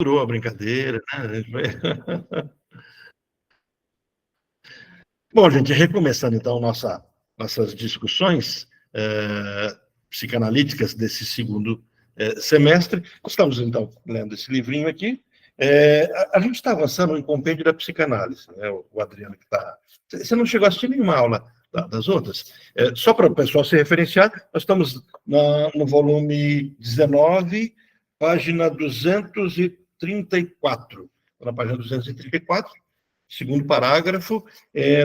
Durou a brincadeira, né? Bom, gente, recomeçando então nossas discussões psicanalíticas desse segundo semestre, estamos então lendo esse livrinho aqui. A gente está avançando em compêndio da psicanálise, né? O Adriano que está... Você não chegou a assistir nenhuma aula das outras? Só para o pessoal se referenciar, nós estamos no volume 19, página 234. Na página 234, segundo parágrafo,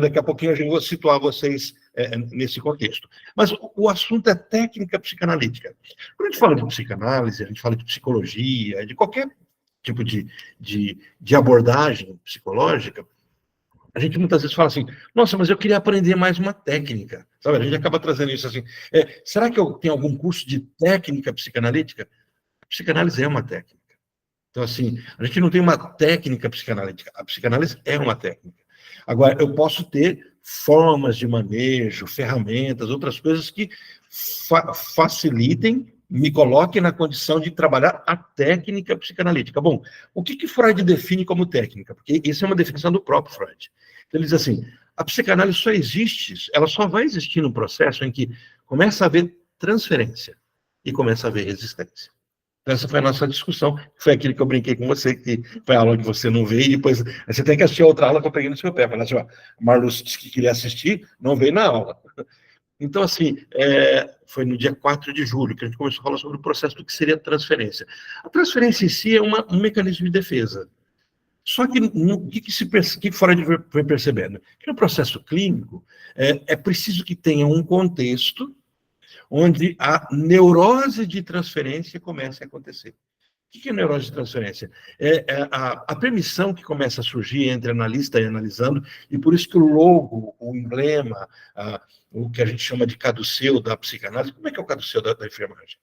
daqui a pouquinho eu vou situar vocês nesse contexto. Mas o assunto é técnica psicanalítica. Quando a gente fala de psicanálise, a gente fala de psicologia, de qualquer tipo de abordagem psicológica, a gente muitas vezes fala assim, nossa, mas eu queria aprender mais uma técnica. Sabe? A gente acaba trazendo isso assim, será que eu tenho algum curso de técnica psicanalítica? A psicanálise é uma técnica. Então, assim, a gente não tem uma técnica psicanalítica. A psicanálise é uma técnica. Agora, eu posso ter formas de manejo, ferramentas, outras coisas que facilitem, me coloquem na condição de trabalhar a técnica psicanalítica. Bom, o que Freud define como técnica? Porque isso é uma definição do próprio Freud. Então, ele diz assim, a psicanálise só existe, ela só vai existir no processo em que começa a haver transferência e começa a haver resistência. Essa foi a nossa discussão, foi aquilo que eu brinquei com você, que foi a aula que você não veio, e depois você tem que assistir a outra aula que eu peguei no seu pé. Falei assim, ó, Marluz disse que queria assistir, não veio na aula. Então, assim, foi no dia 4 de julho que a gente começou a falar sobre o processo do que seria a transferência. A transferência em si é um mecanismo de defesa. Só que o que Freud foi percebendo? Que no processo clínico é preciso que tenha um contexto onde a neurose de transferência começa a acontecer. O que é neurose de transferência? A permissão que começa a surgir entre analista e analisando, e por isso que o logo, o emblema, o que a gente chama de caduceu da psicanálise, como é que é o caduceu da enfermagem?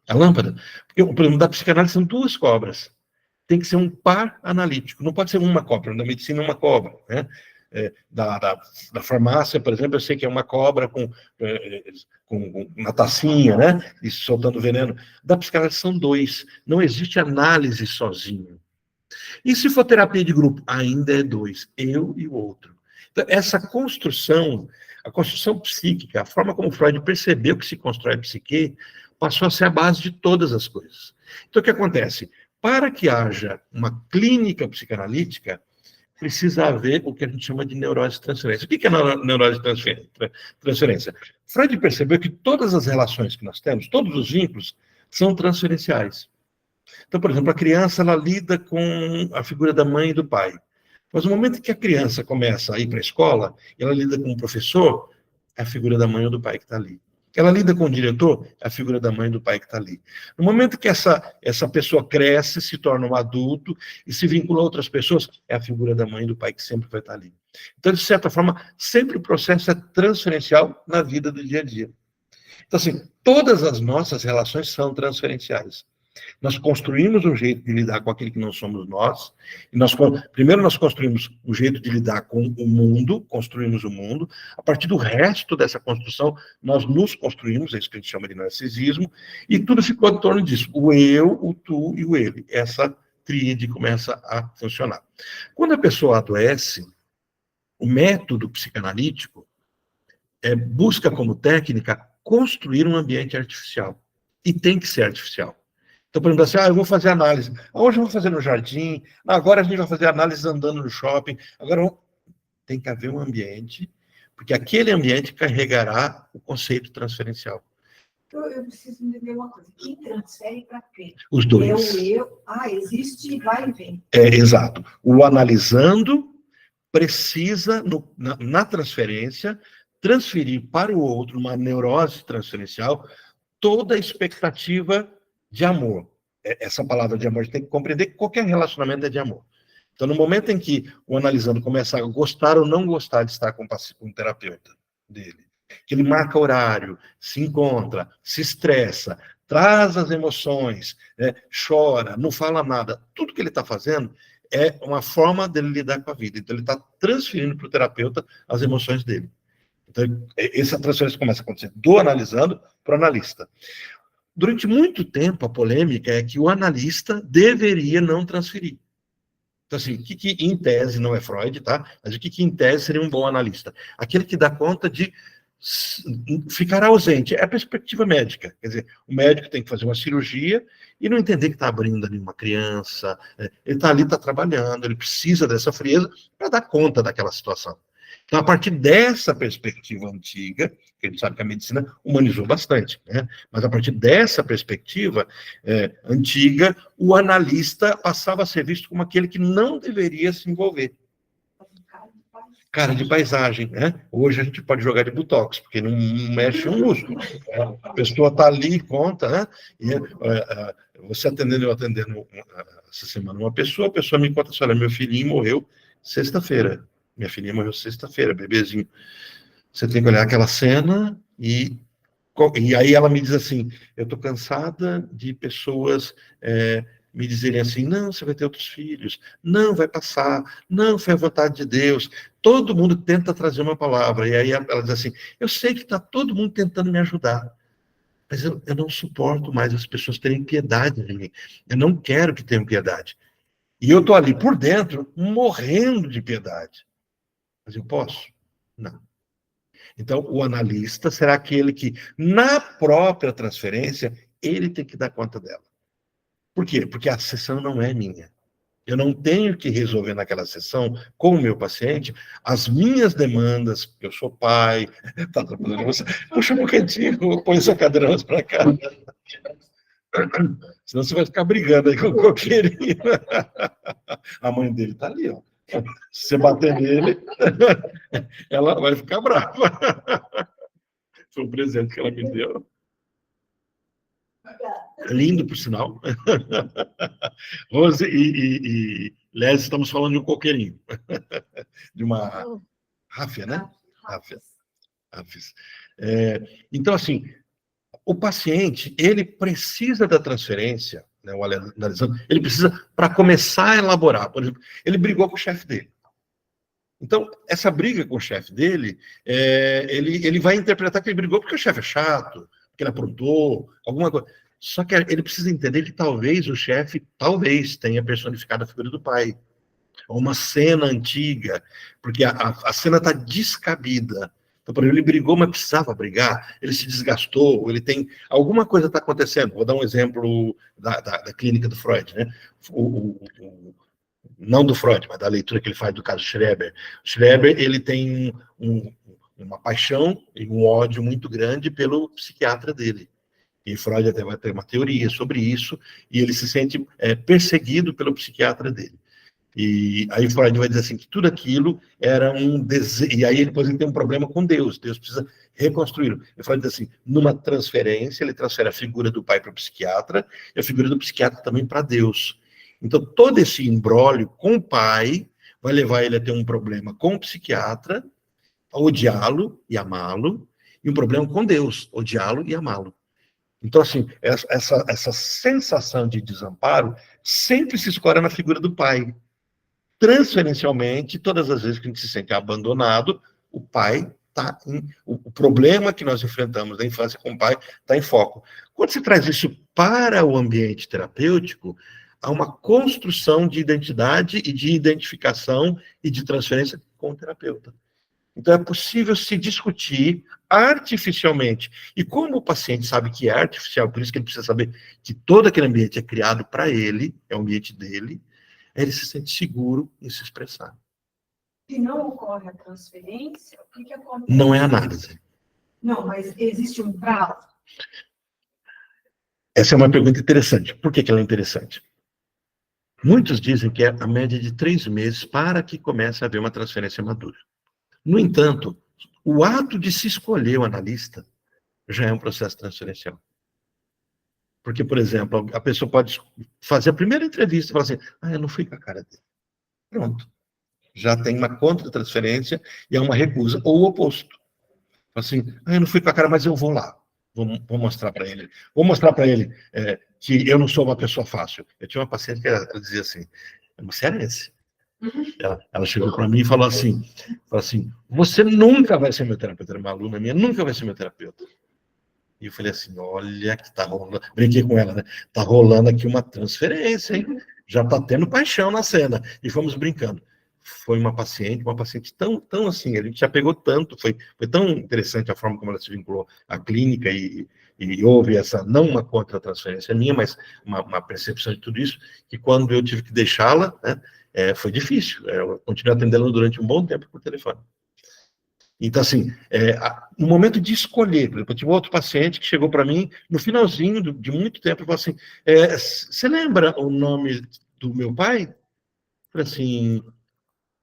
A lâmpada. Porque o problema da psicanálise são duas cobras. Tem que ser um par analítico, não pode ser uma cobra. Na medicina é uma cobra, né? Da farmácia, por exemplo, eu sei que é uma cobra com uma tacinha, né? E soltando veneno. Da psicanálise são dois. Não existe análise sozinho. E se for terapia de grupo? Ainda é dois. Eu e o outro. Então, essa construção, a construção psíquica, a forma como Freud percebeu que se constrói a psique, passou a ser a base de todas as coisas. Então, o que acontece? Para que haja uma clínica psicanalítica, precisa haver o que a gente chama de neurose de transferência. O que é neurose de transferência? Freud percebeu que todas as relações que nós temos, todos os vínculos, são transferenciais. Então, por exemplo, a criança ela lida com a figura da mãe e do pai. Mas no momento que a criança começa a ir para a escola, ela lida com o professor, é a figura da mãe ou do pai que está ali. Ela lida com o diretor, é a figura da mãe e do pai que está ali. No momento que essa pessoa cresce, se torna um adulto e se vincula a outras pessoas, é a figura da mãe e do pai que sempre vai estar ali. Então, de certa forma, sempre o processo é transferencial na vida do dia a dia. Então, assim, todas as nossas relações são transferenciais. Nós construímos um jeito de lidar com aquele que não somos nós. E primeiro nós construímos um jeito de lidar com o mundo, construímos o mundo. A partir do resto dessa construção, nós nos construímos, é isso que a gente chama de narcisismo, e tudo ficou em torno disso. O eu, o tu e o ele. Essa tríade começa a funcionar. Quando a pessoa adoece, o método psicanalítico busca como técnica construir um ambiente artificial. E tem que ser artificial. Então, por exemplo, assim, eu vou fazer análise. Hoje eu vou fazer no jardim, agora a gente vai fazer análise andando no shopping. Agora tem que haver um ambiente, porque aquele ambiente carregará o conceito transferencial. Eu preciso entender uma coisa. Quem transfere para quem? Os dois. Existe e vai e vem. Exato. O analisando precisa, na transferência, transferir para o outro, uma neurose transferencial, toda a expectativa de amor. Essa palavra de amor, a gente tem que compreender que qualquer relacionamento é de amor. Então, no momento em que o analisando começa a gostar ou não gostar de estar com o terapeuta dele, que ele marca horário, se encontra, se estressa, traz as emoções, chora, não fala nada, tudo que ele está fazendo é uma forma dele lidar com a vida. Então, ele está transferindo para o terapeuta as emoções dele. Então, essa transferência começa a acontecer do analisando para o analista. Durante muito tempo, a polêmica é que o analista deveria não transferir. Então, assim, o que em tese não é Freud, tá? Mas o que em tese seria um bom analista? Aquele que dá conta de ficar ausente. É a perspectiva médica. Quer dizer, o médico tem que fazer uma cirurgia e não entender que está abrindo ali uma criança. Ele está ali, está trabalhando, ele precisa dessa frieza para dar conta daquela situação. Então, a partir dessa perspectiva antiga, que a gente sabe que a medicina humanizou bastante, né? Mas a partir dessa perspectiva antiga, o analista passava a ser visto como aquele que não deveria se envolver. Cara de paisagem, né? Hoje a gente pode jogar de botox, porque não mexe um músculo. A pessoa está ali e conta, né? E você atendendo, eu atendendo essa semana uma pessoa, a pessoa me conta assim, olha, meu filhinho morreu sexta-feira. Minha filhinha morreu sexta-feira, bebezinho. Você tem que olhar aquela cena e aí ela me diz assim, eu estou cansada de pessoas me dizerem assim, não, você vai ter outros filhos, não, vai passar, não, foi a vontade de Deus. Todo mundo tenta trazer uma palavra, e aí ela diz assim, eu sei que está todo mundo tentando me ajudar, mas eu não suporto mais as pessoas terem piedade de mim. Eu não quero que tenham piedade. E eu estou ali por dentro, morrendo de piedade. Mas eu posso? Não. Então, o analista será aquele que, na própria transferência, ele tem que dar conta dela. Por quê? Porque a sessão não é minha. Eu não tenho que resolver naquela sessão, com o meu paciente, as minhas demandas, porque eu sou pai, tá atrapalhando você, puxa um pouquinho, põe essa cadeira mais para cá. Senão você vai ficar brigando aí com o coqueirinho. A mãe dele tá ali, ó. Se você bater nele, ela vai ficar brava. Foi um presente que ela me deu. Lindo, por sinal. Rose e Les, estamos falando de um coqueirinho. De uma ráfia, né? Ráfia. Então, assim, o paciente, ele precisa da transferência, né, o analisando, ele precisa para começar a elaborar. Por exemplo, ele brigou com o chefe dele. Então, essa briga com o chefe dele, ele vai interpretar que ele brigou porque o chefe é chato, porque ele aprontou, alguma coisa. Só que ele precisa entender que talvez o chefe, tenha personificado a figura do pai. Ou uma cena antiga, porque a cena está descabida. Então, por exemplo, ele brigou, mas precisava brigar, ele se desgastou, ele tem... Alguma coisa está acontecendo. Vou dar um exemplo da clínica do Freud, né? Não do Freud, mas da leitura que ele faz do caso Schreber. Schreber, ele tem uma paixão e um ódio muito grande pelo psiquiatra dele. E Freud até vai ter uma teoria sobre isso, e ele se sente perseguido pelo psiquiatra dele. E aí Freud vai dizer assim, que tudo aquilo era um desejo, e aí depois ele tem um problema com Deus precisa reconstruí-lo. E Freud diz assim, numa transferência, ele transfere a figura do pai para o psiquiatra, e a figura do psiquiatra também para Deus. Então, todo esse imbróglio com o pai vai levar ele a ter um problema com o psiquiatra, a odiá-lo e amá-lo, e um problema com Deus, odiá-lo e amá-lo. Então, assim, essa sensação de desamparo sempre se escora na figura do pai. Transferencialmente, todas as vezes que a gente se sente abandonado, o pai está em... O problema que nós enfrentamos na infância com o pai está em foco. Quando se traz isso para o ambiente terapêutico, há uma construção de identidade e de identificação e de transferência com o terapeuta. Então, é possível se discutir artificialmente. E como o paciente sabe que é artificial, por isso que ele precisa saber que todo aquele ambiente é criado para ele, é o ambiente dele, ele se sente seguro em se expressar. Se não ocorre a transferência, o que acontece? Não é análise. Não, mas existe um prazo? Essa é uma pergunta interessante. Por que ela é interessante? Muitos dizem que é a média de 3 meses para que comece a haver uma transferência madura. No entanto, o ato de se escolher o analista já é um processo transferencial. Porque, por exemplo, a pessoa pode fazer a primeira entrevista e falar assim, eu não fui com a cara dele. Pronto. Já tem uma contra-transferência e é uma recusa. Ou o oposto. Assim, eu não fui com a cara, mas eu vou lá. Vou mostrar para ele. Vou mostrar para ele que eu não sou uma pessoa fácil. Eu tinha uma paciente que ela dizia assim, você é esse? Ela chegou para mim e falou assim, você nunca vai ser meu terapeuta. Era uma aluna minha, nunca vai ser meu terapeuta. E eu falei assim, olha que tá rolando, brinquei com ela, né? Tá rolando aqui uma transferência, hein? Já tá tendo paixão na cena. E fomos brincando. Foi uma paciente tão assim, a gente já pegou tanto, foi tão interessante a forma como ela se vinculou à clínica e houve essa, não uma contra-transferência minha, mas uma percepção de tudo isso, que quando eu tive que deixá-la, né, foi difícil. Eu continuei atendendo durante um bom tempo por telefone. Então, assim, no momento de escolher, por exemplo, eu tive outro paciente que chegou para mim no finalzinho de muito tempo e falou assim: você lembra o nome do meu pai? Eu falei assim: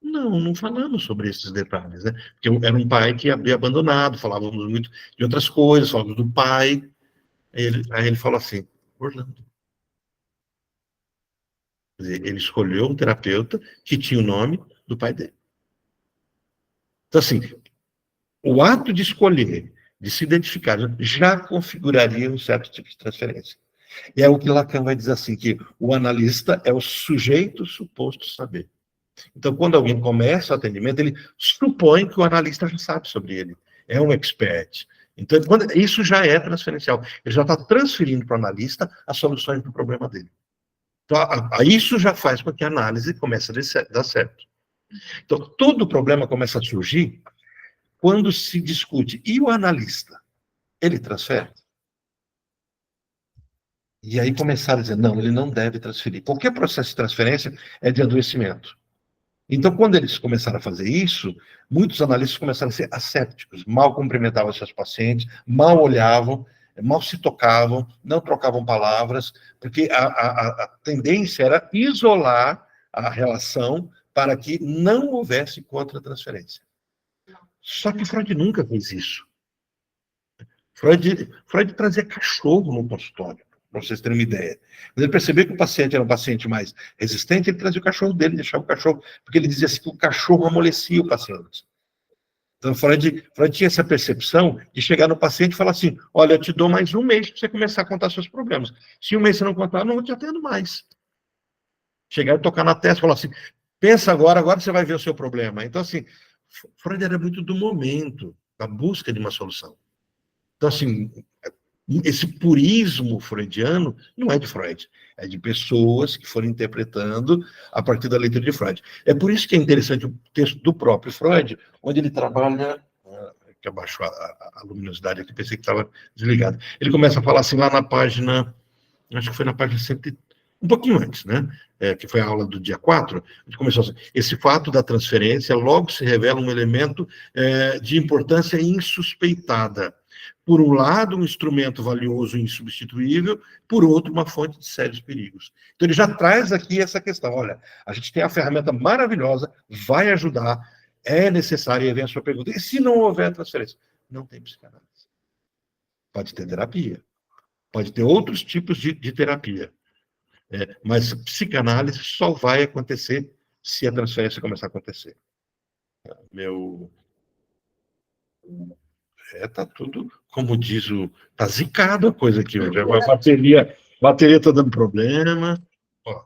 não falamos sobre esses detalhes, né? Porque eu era um pai que havia abandonado, falávamos muito de outras coisas, falávamos do pai. Aí ele falou assim: Orlando. Quer dizer, ele escolheu um terapeuta que tinha o nome do pai dele. Então, assim, o ato de escolher, de se identificar, já configuraria um certo tipo de transferência. E é o que Lacan vai dizer assim, que o analista é o sujeito suposto saber. Então, quando alguém começa o atendimento, ele supõe que o analista já sabe sobre ele, é um expert. Então, isso já é transferencial. Ele já está transferindo para o analista as soluções do problema dele. Então, isso já faz com que a análise comece a dar certo. Então, todo problema começa a surgir quando se discute. E o analista? Ele transfere? E aí começaram a dizer, não, ele não deve transferir. Qualquer processo de transferência é de adoecimento. Então, quando eles começaram a fazer isso, muitos analistas começaram a ser assépticos, mal cumprimentavam seus pacientes, mal olhavam, mal se tocavam, não trocavam palavras, porque a tendência era isolar a relação para que não houvesse contra-transferência. Só que Freud nunca fez isso. Freud trazia cachorro no consultório, para vocês terem uma ideia. Quando ele percebeu que o paciente era um paciente mais resistente, ele trazia o cachorro dele, deixava o cachorro, porque ele dizia assim que o cachorro amolecia o paciente. Então, Freud tinha essa percepção de chegar no paciente e falar assim, olha, eu te dou mais um mês para você começar a contar seus problemas. Se um mês você não contar, eu não vou te atendo mais. Chegar e tocar na testa e falar assim, pensa agora você vai ver o seu problema. Então, assim, Freud era muito do momento, da busca de uma solução. Então, assim, esse purismo freudiano não é de Freud, é de pessoas que foram interpretando a partir da leitura de Freud. É por isso que é interessante o texto do próprio Freud, onde ele trabalha, que abaixou a luminosidade aqui, pensei que estava desligado. Ele começa a falar assim lá na página, acho que foi na página 100, um pouquinho antes, né? Que foi a aula do dia 4, a gente começou assim, esse fato da transferência logo se revela um elemento de importância insuspeitada. Por um lado, um instrumento valioso e insubstituível, por outro, uma fonte de sérios perigos. Então, ele já traz aqui essa questão, olha, a gente tem a ferramenta maravilhosa, vai ajudar, é necessário, e aí vem a sua pergunta, e se não houver transferência? Não tem psicanálise. Pode ter terapia, pode ter outros tipos de terapia, mas psicanálise só vai acontecer se a transferência começar a acontecer. Tá tudo, como diz tá zicado a coisa aqui hoje. A bateria tá dando problema. Ó,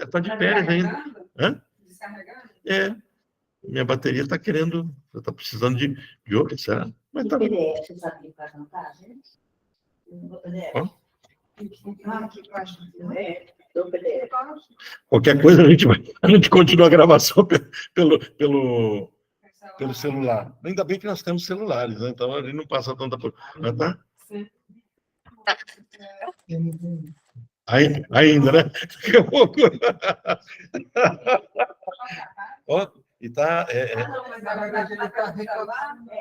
tá de pé ainda. Hã? Minha bateria tá querendo, tá precisando de outra, será? Mas tá. PDF, sabe, para cantar, gente? Ó. PDF. Qualquer coisa a gente continua a gravação pelo celular. Ainda bem que nós temos celulares, né? Então a gente não passa tanta coisa. Mas tá? Ainda, né? Daqui a pouco. Ó, e tá. Não, mas na verdade ele está reclamando.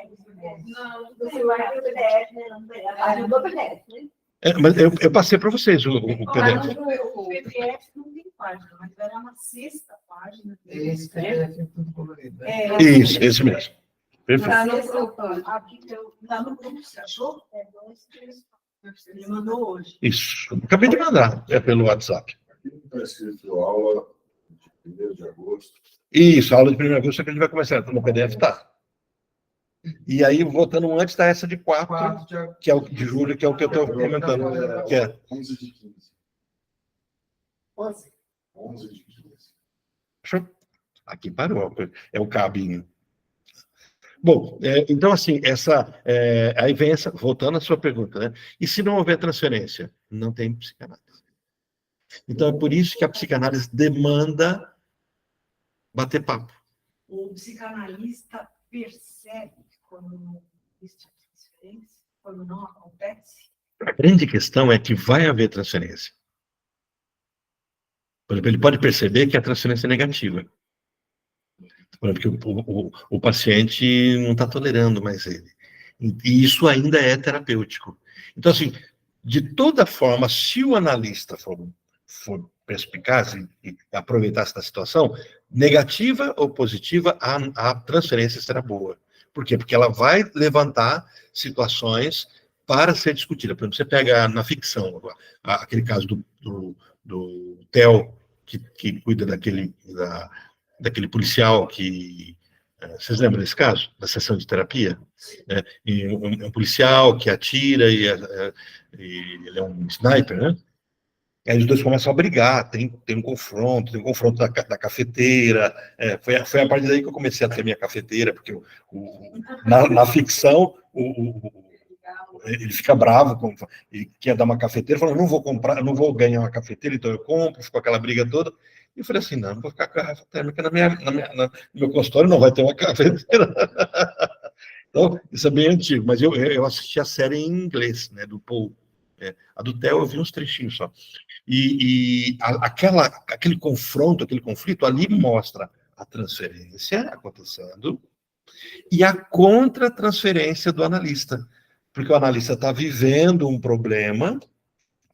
Não, o celular tem PDF, né? A página do PDF, né? Mas eu passei para vocês o PDF. O PDF não tem página, mas era uma sexta página. Esse PDF é tudo colorido. Isso, esse mesmo. Perfeito. Está no grupo. Está no grupo, você achou? Ele mandou hoje. Isso. Acabei de mandar. Pelo WhatsApp. Aqui não está escrito aula de 1º de agosto. Isso, a aula de 1º de agosto que a gente vai começar. No PDF tá. E aí, voltando antes, está essa de 4, que é o de julho, que é o que eu estou comentando. Que é 11 de 15. 11. 11 de 15. Aqui parou. É o cabinho. Bom, então, assim, aí vem voltando à sua pergunta, né? E se não houver transferência? Não tem psicanálise. Então, é por isso que a psicanálise demanda bater papo. O psicanalista percebe quando não existe a transferência, quando não acontece? A grande questão é que vai haver transferência. Por exemplo, ele pode perceber que a transferência é negativa. Por exemplo, que o paciente não está tolerando mais ele. E isso ainda é terapêutico. Então, assim, de toda forma, se o analista for perspicaz e aproveitar-se da situação, negativa ou positiva, a transferência será boa. Por quê? Porque ela vai levantar situações para ser discutida. Por exemplo, você pega na ficção, aquele caso do Theo, que cuida daquele policial que... Vocês lembram desse caso? Da sessão de terapia? E um policial que atira e ele é um sniper, né? Aí os dois começam a brigar, tem um confronto, da cafeteira. Foi a partir daí que eu comecei a ter minha cafeteira, porque na ficção ele fica bravo e quer dar uma cafeteira, fala, não vou comprar, não vou ganhar uma cafeteira, então eu compro, ficou aquela briga toda. E eu falei assim, não vou ficar com a garrafa térmica no meu consultório, não vai ter uma cafeteira. Então, isso é bem antigo, mas eu assisti a série em inglês, né, do Paul. A do Theo eu vi uns trechinhos só. E aquele confronto, aquele conflito, ali mostra a transferência acontecendo e a contra-transferência do analista. Porque o analista está vivendo um problema,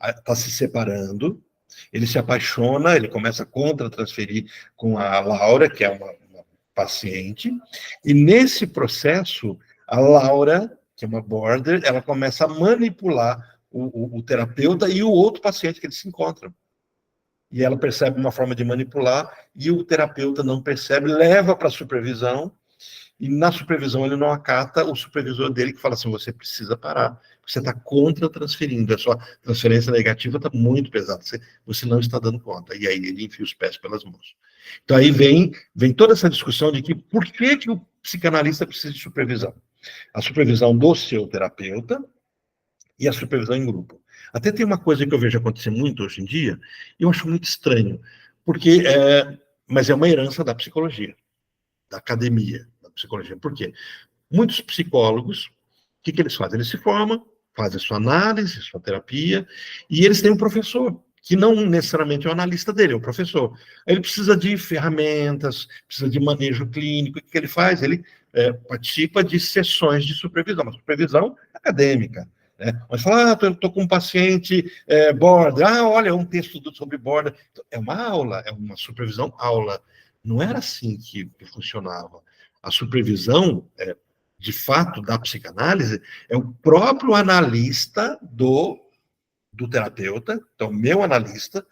está se separando, ele se apaixona, ele começa a contra-transferir com a Laura, que é uma paciente, e nesse processo, a Laura, que é uma border, ela começa a manipular o terapeuta e o outro paciente que eles se encontram. E ela percebe uma forma de manipular, e o terapeuta não percebe, leva para a supervisão, e na supervisão ele não acata o supervisor dele, que fala assim, você precisa parar, você está contra-transferindo, a sua transferência negativa está muito pesada, você não está dando conta. E aí ele enfia os pés pelas mãos. Então aí vem toda essa discussão de que por que o psicanalista precisa de supervisão? A supervisão do seu terapeuta e a supervisão em grupo. Até tem uma coisa que eu vejo acontecer muito hoje em dia, e eu acho muito estranho, porque mas é uma herança da psicologia, da academia da psicologia. Por quê? Muitos psicólogos, o que eles fazem? Eles se formam, fazem sua análise, sua terapia, e eles têm um professor, que não necessariamente é o analista dele, é o professor. Ele precisa de ferramentas, precisa de manejo clínico. O que ele faz? Ele participa de sessões de supervisão, uma supervisão acadêmica. Mas fala, eu estou com um paciente border, olha, um texto sobre border. É uma aula, é uma supervisão aula. Não era assim que funcionava. A supervisão, de fato, da psicanálise, é o próprio analista do terapeuta, então, meu analista,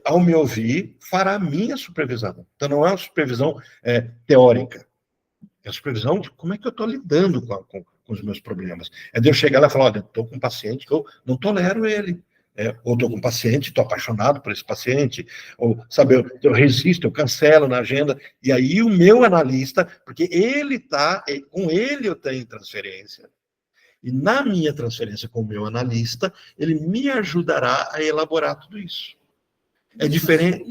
ao me ouvir, fará a minha supervisão. Então, não é uma supervisão teórica. É a supervisão de como é que eu estou lidando com os meus problemas. É de eu chegar lá e falar, olha, estou com um paciente que eu não tolero ele. Ou estou com um paciente, estou apaixonado por esse paciente, ou, sabe, eu resisto, eu cancelo na agenda, e aí o meu analista, porque com ele eu tenho transferência, e na minha transferência com o meu analista, ele me ajudará a elaborar tudo isso. É diferente.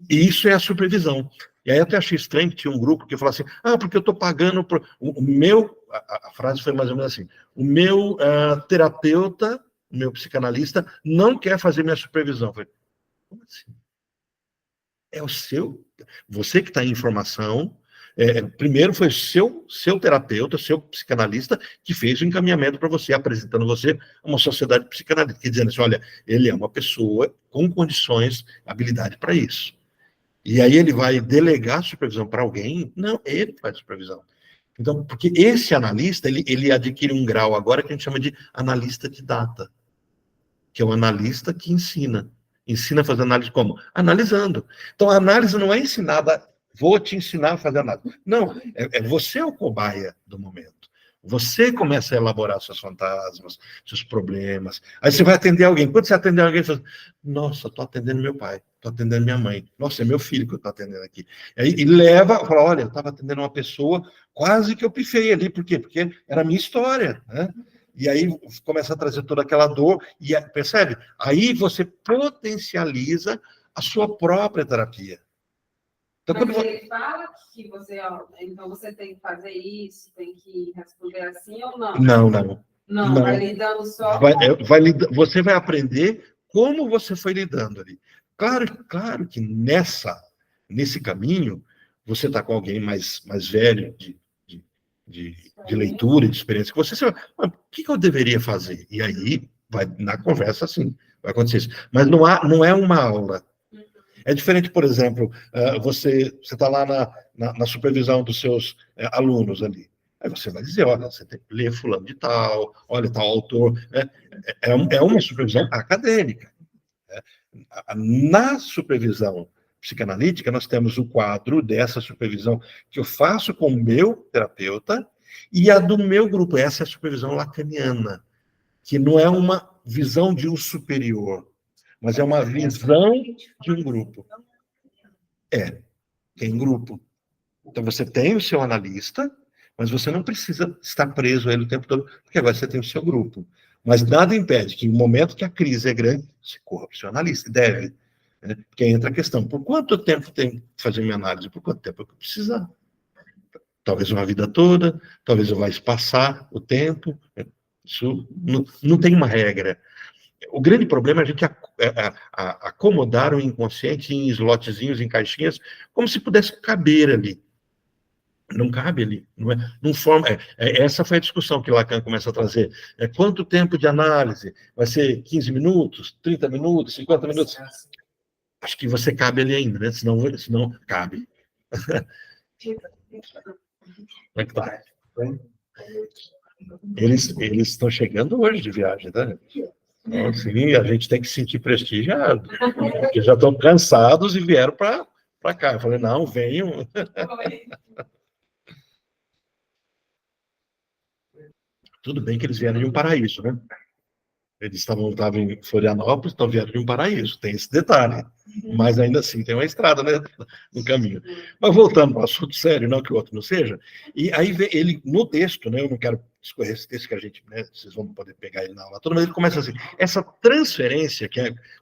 Isso é a supervisão. E aí eu até achei estranho que tinha um grupo que falou assim, porque eu estou pagando... A frase foi mais ou menos assim, o meu terapeuta, o meu psicanalista, não quer fazer minha supervisão. Eu falei, como assim? É o seu... Você que está em informação... primeiro foi seu terapeuta, seu psicanalista, que fez o encaminhamento para você, apresentando você a uma sociedade psicanalítica, dizendo assim, olha, ele é uma pessoa com condições, habilidade para isso. E aí ele vai delegar a supervisão para alguém? Não, ele faz a supervisão. Então, porque esse analista, ele adquire um grau agora que a gente chama de analista de data, que é o analista que ensina. Ensina a fazer análise como? Analisando. Então, a análise não é ensinada, vou te ensinar a fazer análise. Não, você é o cobaia do momento. Você começa a elaborar seus fantasmas, seus problemas. Aí você vai atender alguém. Quando você atender alguém, você fala, nossa, estou atendendo meu pai, estou atendendo minha mãe. Nossa, é meu filho que eu estou atendendo aqui. E leva, fala, olha, eu estava atendendo uma pessoa, quase que eu pifei ali. Por quê? Porque era a minha história, né? E aí começa a trazer toda aquela dor, e percebe? Aí você potencializa a sua própria terapia. Então, Mas ele fala que você, ó, então você tem que fazer isso, tem que responder assim ou não? Não. Não, vai lidando só. Você vai aprender como você foi lidando ali. Claro que nesse caminho, você está com alguém mais velho, de leitura, de experiência, que você sabe, o que eu deveria fazer? E aí, na conversa, assim, vai acontecer isso. Mas não é uma aula. É diferente, por exemplo, você está lá na supervisão dos seus alunos ali. Aí você vai dizer, olha, você tem que ler fulano de tal, olha, tal autor. É uma supervisão acadêmica. Na supervisão psicanalítica, nós temos o quadro dessa supervisão que eu faço com o meu terapeuta e a do meu grupo. Essa é a supervisão lacaniana, que não é uma visão de um superior, mas é uma visão de um grupo. Em grupo. Então, você tem o seu analista, mas você não precisa estar preso a ele o tempo todo, porque agora você tem o seu grupo. Mas nada impede que, no momento que a crise é grande, você corra para o seu analista, deve. Né? Porque entra a questão, por quanto tempo tem que fazer minha análise? Por quanto tempo eu precisar? Talvez uma vida toda, talvez eu vá espaçar o tempo. Isso não tem uma regra. O grande problema é a gente acomodar o inconsciente em slotzinhos, em caixinhas, como se pudesse caber ali. Não cabe ali. Não forma, essa foi a discussão que Lacan começa a trazer. Quanto tempo de análise? Vai ser 15 minutos, 30 minutos, 50 minutos? Acho que você cabe ali ainda, né? Senão cabe. Como é que tá? Eles estão chegando hoje de viagem, né? Então, assim, a gente tem que se sentir prestigiado, porque já estão cansados e vieram para cá. Eu falei, não, venham. Tudo bem que eles vieram de um paraíso, né? Eles estavam em Florianópolis, então vieram de um paraíso, tem esse detalhe. Mas ainda assim tem uma estrada, né, no caminho. Mas voltando para o assunto sério, não que o outro não seja, e aí ele, no texto, né, eu não quero discorrer esse texto que a gente, né, vocês vão poder pegar ele na aula toda, mas ele começa assim, essa transferência,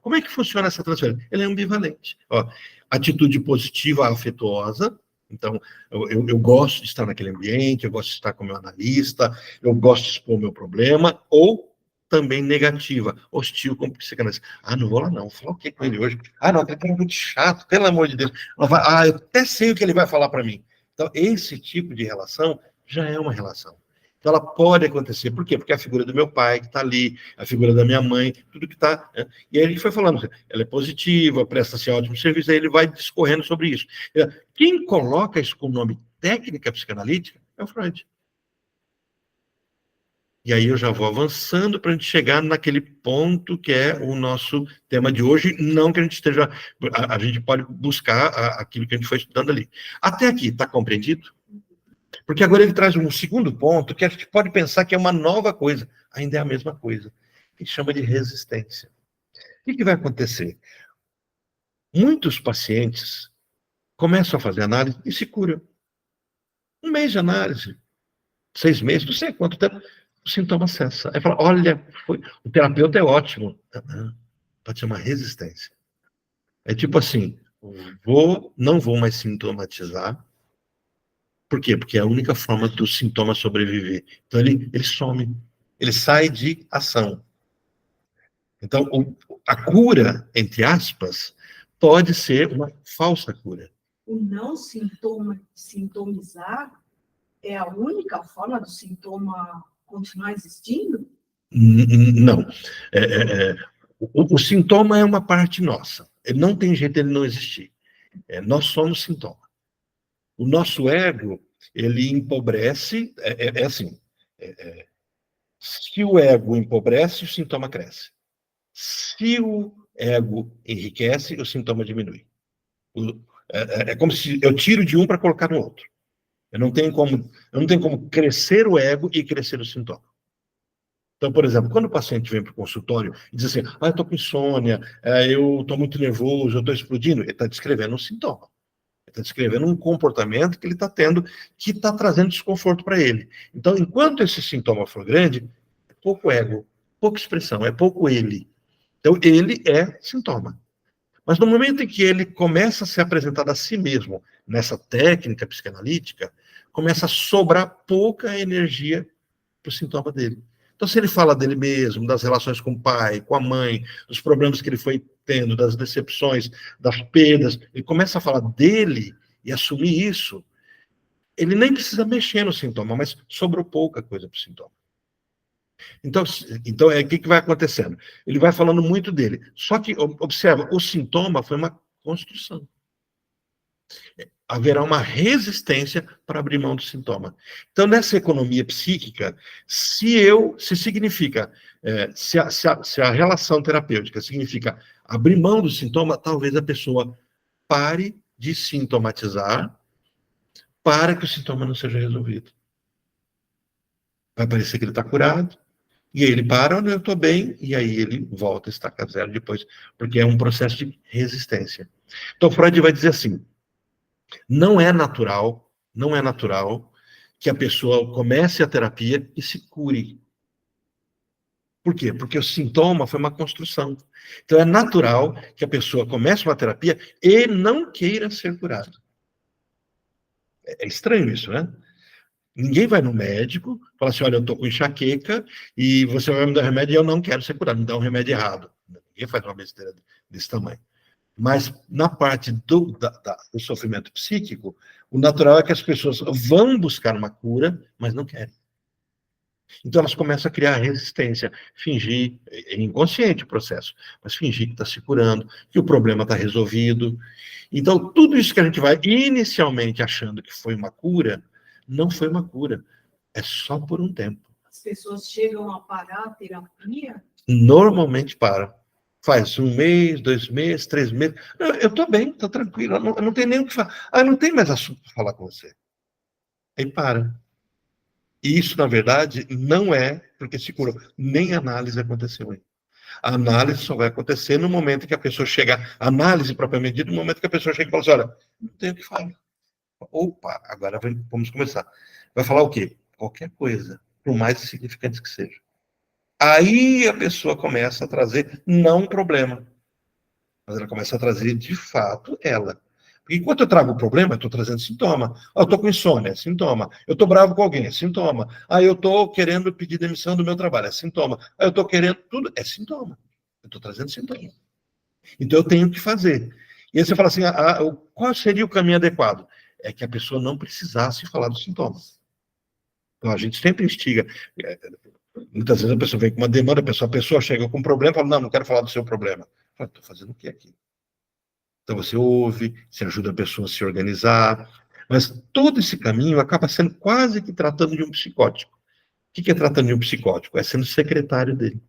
como é que funciona essa transferência? Ela é ambivalente. Ó, atitude positiva, afetuosa, então, eu gosto de estar naquele ambiente, eu gosto de estar com o meu analista, eu gosto de expor o meu problema, ou também negativa, hostil como psicanalista. Não vou lá não, vou falar o que com ele hoje? Não, aquele cara é muito chato, pelo amor de Deus. Eu até sei o que ele vai falar para mim. Então, esse tipo de relação já é uma relação. Então, ela pode acontecer. Por quê? Porque a figura do meu pai que está ali, a figura da minha mãe, tudo que está... Né? E aí a gente foi falando, ela é positiva, presta-se ótimo serviço, aí ele vai discorrendo sobre isso. Quem coloca isso com o nome técnica psicanalítica é o Freud. E aí eu já vou avançando para a gente chegar naquele ponto que é o nosso tema de hoje, não que a gente esteja... A gente pode buscar aquilo que a gente foi estudando ali. Até aqui, está compreendido? Porque agora ele traz um segundo ponto que a gente pode pensar que é uma nova coisa, ainda é a mesma coisa, que chama de resistência. O que vai acontecer? Muitos pacientes começam a fazer análise e se curam. 1 mês de análise, 6 meses, não sei quanto tempo, o sintoma cessa. Aí fala, olha, o terapeuta é ótimo. Pode ser uma resistência. É tipo assim, não vou mais sintomatizar. Por quê? Porque é a única forma do sintoma sobreviver. Então ele some, ele sai de ação. Então a cura, entre aspas, pode ser uma falsa cura. O não sintomizar é a única forma do sintoma continuar existindo? Não. O sintoma é uma parte nossa. Ele não tem jeito de ele não existir. Nós somos sintoma. O nosso ego, ele empobrece, assim, se o ego empobrece, o sintoma cresce. Se o ego enriquece, o sintoma diminui. É como se eu tiro de um para colocar no outro. Eu não tenho como crescer o ego e crescer o sintoma. Então, por exemplo, quando o paciente vem para o consultório e diz assim, eu estou com insônia, eu estou muito nervoso, eu estou explodindo, ele está descrevendo um sintoma. Ele está descrevendo um comportamento que ele está tendo, que está trazendo desconforto para ele. Então, enquanto esse sintoma for grande, é pouco ego, pouca expressão, é pouco ele. Então, ele é sintoma. Mas no momento em que ele começa a ser apresentado a si mesmo, nessa técnica psicanalítica, começa a sobrar pouca energia para o sintoma dele. Então, se ele fala dele mesmo, das relações com o pai, com a mãe, dos problemas que ele foi tendo, das decepções, das perdas, ele começa a falar dele e assumir isso, ele nem precisa mexer no sintoma, mas sobrou pouca coisa para o sintoma. Então o que vai acontecendo? Ele vai falando muito dele. Só que, observa, o sintoma foi uma construção. Haverá uma resistência para abrir mão do sintoma. Então, nessa economia psíquica, se a relação terapêutica significa abrir mão do sintoma, talvez a pessoa pare de sintomatizar para que o sintoma não seja resolvido. Vai parecer que ele está curado, e aí ele para, eu estou bem, e aí ele volta a estaca zero depois, porque é um processo de resistência. Então, Freud vai dizer assim, não é natural que a pessoa comece a terapia e se cure. Por quê? Porque o sintoma foi uma construção. Então, é natural que a pessoa comece uma terapia e não queira ser curada. É estranho isso, né? Ninguém vai no médico, fala assim, olha, eu estou com enxaqueca e você vai me dar remédio e eu não quero ser curado, me dá um remédio errado. Ninguém faz uma besteira desse tamanho. Mas na parte do sofrimento psíquico, o natural é que as pessoas vão buscar uma cura, mas não querem. Então elas começam a criar resistência, fingir, é inconsciente o processo, mas fingir que está se curando, que o problema está resolvido. Então tudo isso que a gente vai inicialmente achando que foi uma cura, não foi uma cura, é só por um tempo. As pessoas chegam a parar a terapia? Normalmente para. Faz 1 mês, 2 meses, 3 meses. Eu estou bem, estou tranquilo, eu não tenho nem o que falar. Eu não tenho mais assunto para falar com você. Aí para. E isso, na verdade, não é porque se curou. Nem análise aconteceu aí. A análise só vai acontecer no momento que a pessoa chega, análise propriamente dita, no momento que a pessoa chega e fala assim, olha, não tenho o que falar. Opa, agora vamos começar. Vai falar o quê? Qualquer coisa, por mais insignificante que seja. Aí a pessoa começa a trazer, não um problema, mas ela começa a trazer, de fato, ela. Porque enquanto eu trago o problema, eu estou trazendo sintoma. Eu estou com insônia, é sintoma. Eu estou bravo com alguém, é sintoma. Eu estou querendo pedir demissão do meu trabalho, é sintoma. Eu estou querendo tudo, é sintoma. Eu estou trazendo sintoma. Então eu tenho que fazer. E aí você fala assim, qual seria o caminho adequado? É que a pessoa não precisasse falar dos sintomas. Então a gente sempre instiga. Muitas vezes a pessoa vem com uma demanda, a pessoa chega com um problema e fala, não quero falar do seu problema. Eu falo, estou fazendo o que aqui? Então você ouve, você ajuda a pessoa a se organizar, mas todo esse caminho acaba sendo quase que tratando de um psicótico. O que é tratando de um psicótico? É sendo secretário dele,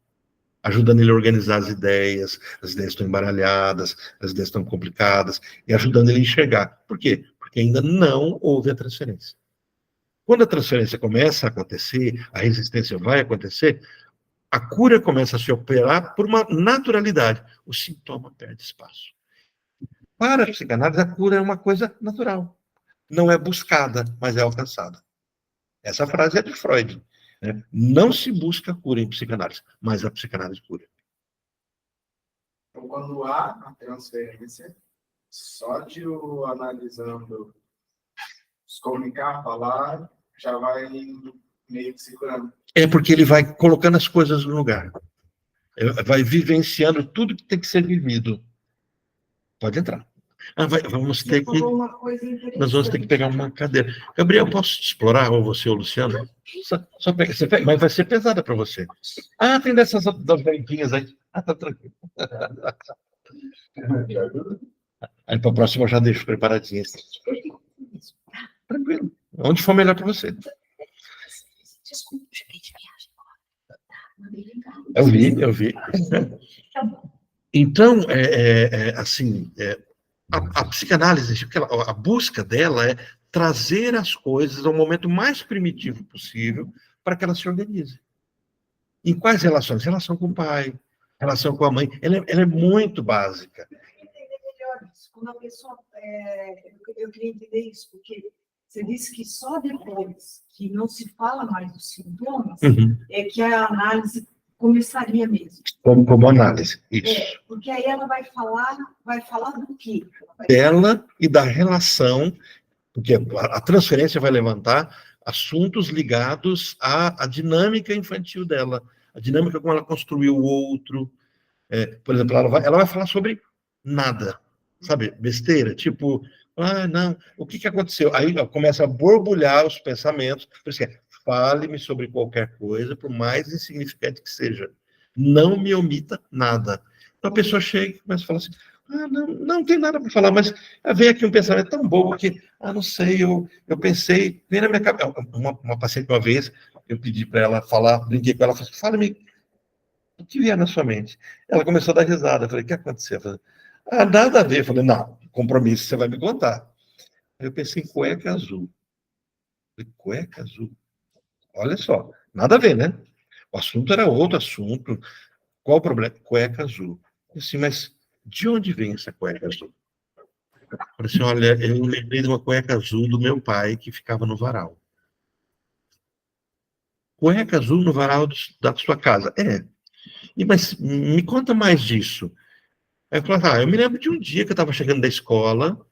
ajudando ele a organizar as ideias estão embaralhadas, as ideias estão complicadas, e ajudando ele a enxergar. Por quê? Porque ainda não houve a transferência. Quando a transferência começa a acontecer, a resistência vai acontecer, a cura começa a se operar por uma naturalidade. O sintoma perde espaço. Para a psicanálise, a cura é uma coisa natural. Não é buscada, mas é alcançada. Essa frase é de Freud. Né? Não se busca cura em psicanálise, mas a psicanálise cura. Então, quando há a transferência, só de o analisando, se comunicar, falar, já vai meio que se curando. É porque ele vai colocando as coisas no lugar. Vai vivenciando tudo que tem que ser vivido. Pode entrar. Nós vamos ter que pegar uma cadeira. Gabriel, posso te explorar, ou você, ou Luciano? Só pega, mas vai ser pesada para você. Tem dessas das ventinhas aí. Tá tranquilo. Aí para a próxima eu já deixo preparadinha. Tranquilo. Onde for melhor para você. Desculpa, cheguei de viagem. Eu vi. Então, assim, a psicanálise, a busca dela é trazer as coisas ao momento mais primitivo possível para que elas se organizem. Em quais relações? Relação com o pai, relação com a mãe. Ela é muito básica. Eu queria entender melhor isso. Quando a pessoa. Eu queria entender isso, porque você disse que só depois que não se fala mais dos sintomas é que a análise começaria mesmo. Como análise, isso. Porque aí ela vai falar do quê? Dela e da relação, porque a transferência vai levantar assuntos ligados à dinâmica infantil dela, a dinâmica como ela construiu o outro. Por exemplo, ela vai falar sobre nada, sabe? Besteira, tipo, não, o que aconteceu? Aí começa a borbulhar os pensamentos, por isso que fale-me sobre qualquer coisa, por mais insignificante que seja. Não me omita nada. Então a pessoa chega e começa a falar assim, não tem nada para falar, mas vem aqui um pensamento tão bobo que, não sei, eu pensei, vem na minha cabeça. Uma paciente uma vez, eu pedi para ela falar, brinquei com ela, falei, fala-me o que vier na sua mente. Ela começou a dar risada, eu falei, o que aconteceu? Eu falei, nada a ver. Eu falei, não, compromisso, você vai me contar. Eu pensei em cueca azul. Eu falei, cueca azul? Olha só, nada a ver, né? O assunto era outro assunto. Qual o problema? Cueca azul. Eu disse, mas de onde vem essa cueca azul? Eu falei assim, olha, eu lembrei de uma cueca azul do meu pai que ficava no varal. Cueca azul no varal da sua casa? Mas me conta mais disso. Aí eu falei, eu me lembro de um dia que eu estava chegando da escola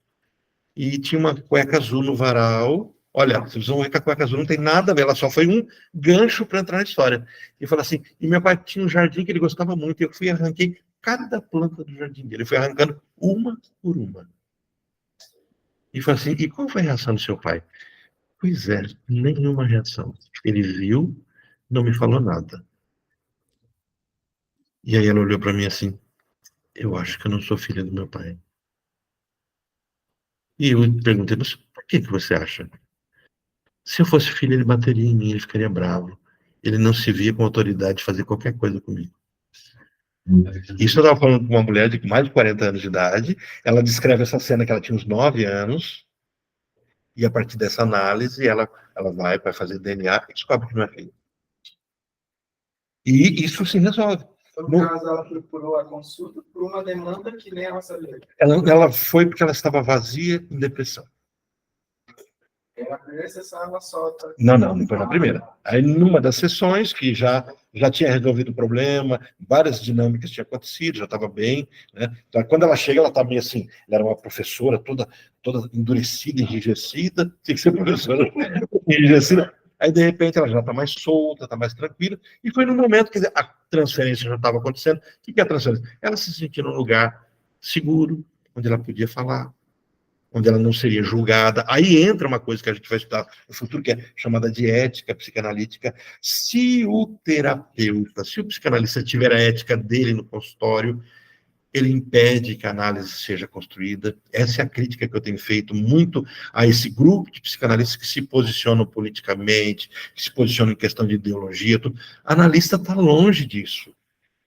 e tinha uma cueca azul no varal. Olha, vocês vão ver que a cueca azul não tem nada a ver, ela só foi um gancho para entrar na história. E falou assim, e meu pai tinha um jardim que ele gostava muito, e eu fui e arranquei cada planta do jardim dele. Eu fui arrancando uma por uma. E falou assim, e qual foi a reação do seu pai? Pois é, nenhuma reação. Ele viu, não me falou nada. E aí ela olhou para mim assim, eu acho que eu não sou filha do meu pai. E eu perguntei, mas por que você acha? Se eu fosse filho, ele bateria em mim, ele ficaria bravo. Ele não se via com autoridade de fazer qualquer coisa comigo. Isso eu estava falando com uma mulher de mais de 40 anos de idade. Ela descreve essa cena que ela tinha uns 9 anos. E a partir dessa análise, ela vai para fazer DNA e descobre que não é filho. E isso se resolve. No caso, ela procurou a consulta por uma demanda que nem ela sabia. Ela foi porque ela estava vazia em depressão. Na primeira sessão ela solta. Não foi na primeira. Aí, numa das sessões, que já tinha resolvido o problema, várias dinâmicas tinham acontecido, já estava bem, né? Então, quando ela chega, ela está meio assim, ela era uma professora toda endurecida, enrijecida, tem que ser professora enrijecida. Aí, de repente, ela já está mais solta, está mais tranquila, e foi no momento que a transferência já estava acontecendo. O que é a transferência? Ela se sentia num lugar seguro, onde ela podia falar, onde ela não seria julgada. Aí entra uma coisa que a gente vai estudar no futuro, que é chamada de ética psicanalítica. Se o terapeuta, se o psicanalista tiver a ética dele no consultório, ele impede que a análise seja construída. Essa é a crítica que eu tenho feito muito a esse grupo de psicanalistas que se posicionam politicamente, que se posicionam em questão de ideologia. Tudo. Analista está longe disso.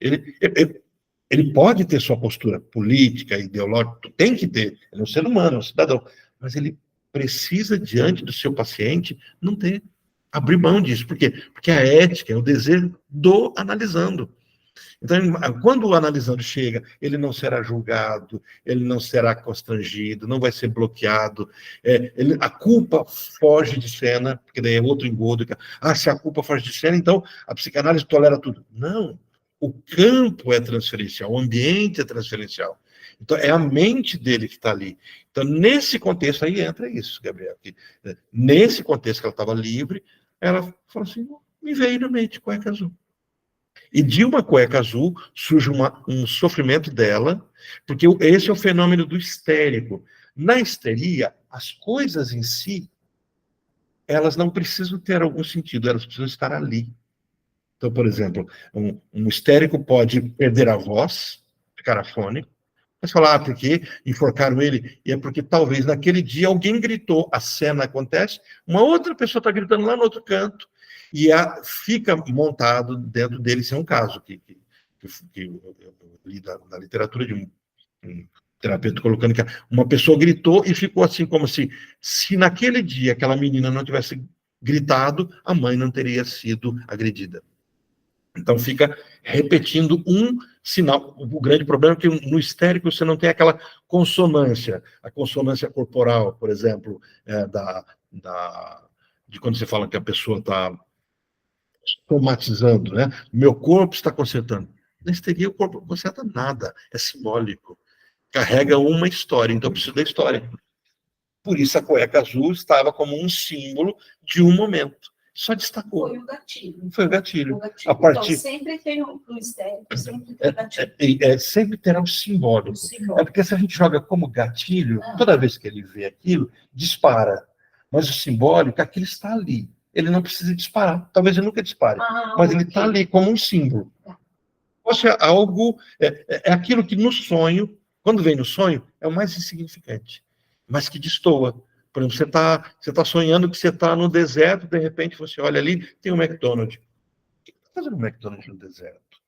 Ele pode ter sua postura política, ideológica, tem que ter, ele é um ser humano, é um cidadão, mas ele precisa, diante do seu paciente, não abrir mão disso. Por quê? Porque a ética é o desejo do analisando. Então, quando o analisando chega, ele não será julgado, ele não será constrangido, não vai ser bloqueado, a culpa foge de cena, porque daí é outro engodo, se a culpa foge de cena, então a psicanálise tolera tudo. Não. O campo é transferencial, o ambiente é transferencial. Então, é a mente dele que está ali. Então, nesse contexto, aí entra isso, Gabriel. Nesse contexto que ela estava livre, ela falou assim, me veio na mente cueca azul. E de uma cueca azul surge um sofrimento dela, porque esse é o fenômeno do histérico. Na histeria, as coisas em si, elas não precisam ter algum sentido, elas precisam estar ali. Então, por exemplo, um histérico pode perder a voz, ficar afônico, mas falar, porque enforcaram ele, e é porque talvez naquele dia alguém gritou, a cena acontece, uma outra pessoa está gritando lá no outro canto, e fica montado dentro dele, isso é um caso que eu li da literatura de um terapeuta colocando que uma pessoa gritou e ficou assim, como se naquele dia aquela menina não tivesse gritado, a mãe não teria sido agredida. Então fica repetindo um sinal. O grande problema é que no histérico você não tem aquela consonância, a consonância corporal, por exemplo, de quando você fala que a pessoa está somatizando, né? Meu corpo está consertando. Na histeria, o corpo não conserta nada, é simbólico. Carrega uma história, então precisa da história. Por isso a cueca azul estava como um símbolo de um momento. Só destacou. Foi o gatilho. Foi o gatilho. O gatilho. A partir... Então, sempre tem um histérico, sempre tem o gatilho. Sempre terá um simbólico. É porque se a gente joga como gatilho, toda vez que ele vê aquilo, dispara. Mas o simbólico, aquilo está ali. Ele não precisa disparar. Talvez ele nunca dispare. Mas ele está ali como um símbolo. Ou seja, algo... É aquilo que no sonho, quando vem no sonho, é o mais insignificante. Mas que destoa. Por exemplo, você tá sonhando que você está no deserto, de repente você olha ali, tem um McDonald's. O que está fazendo um McDonald's no deserto?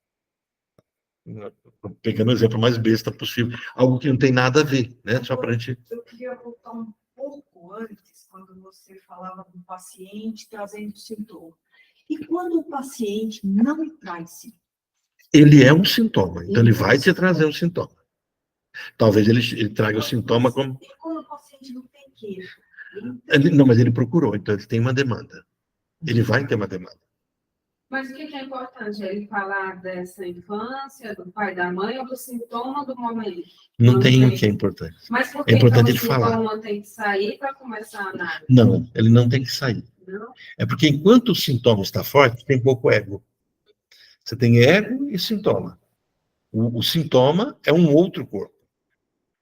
Pegando o exemplo mais besta possível. Algo que não tem nada a ver, né? Só para a gente... Eu queria voltar um pouco antes, quando você falava do paciente trazendo sintoma. E quando o paciente não traz sintoma? Ele é um sintoma, então ele vai te trazer um sintoma. Talvez ele traga o sintoma como... E quando o paciente não tem queixa? Não, mas ele procurou, então ele tem uma demanda. Ele vai ter uma demanda. Mas o que é importante? Ele falar dessa infância, do pai e da mãe, ou do sintoma do momento? Não tem o que é importante. Mas por que É importante então, ele falar. O sintoma tem que sair para começar a análise? Não, ele não tem que sair. Não? É porque enquanto o sintoma está forte, tem pouco ego. Você tem ego e sintoma. O sintoma é um outro corpo.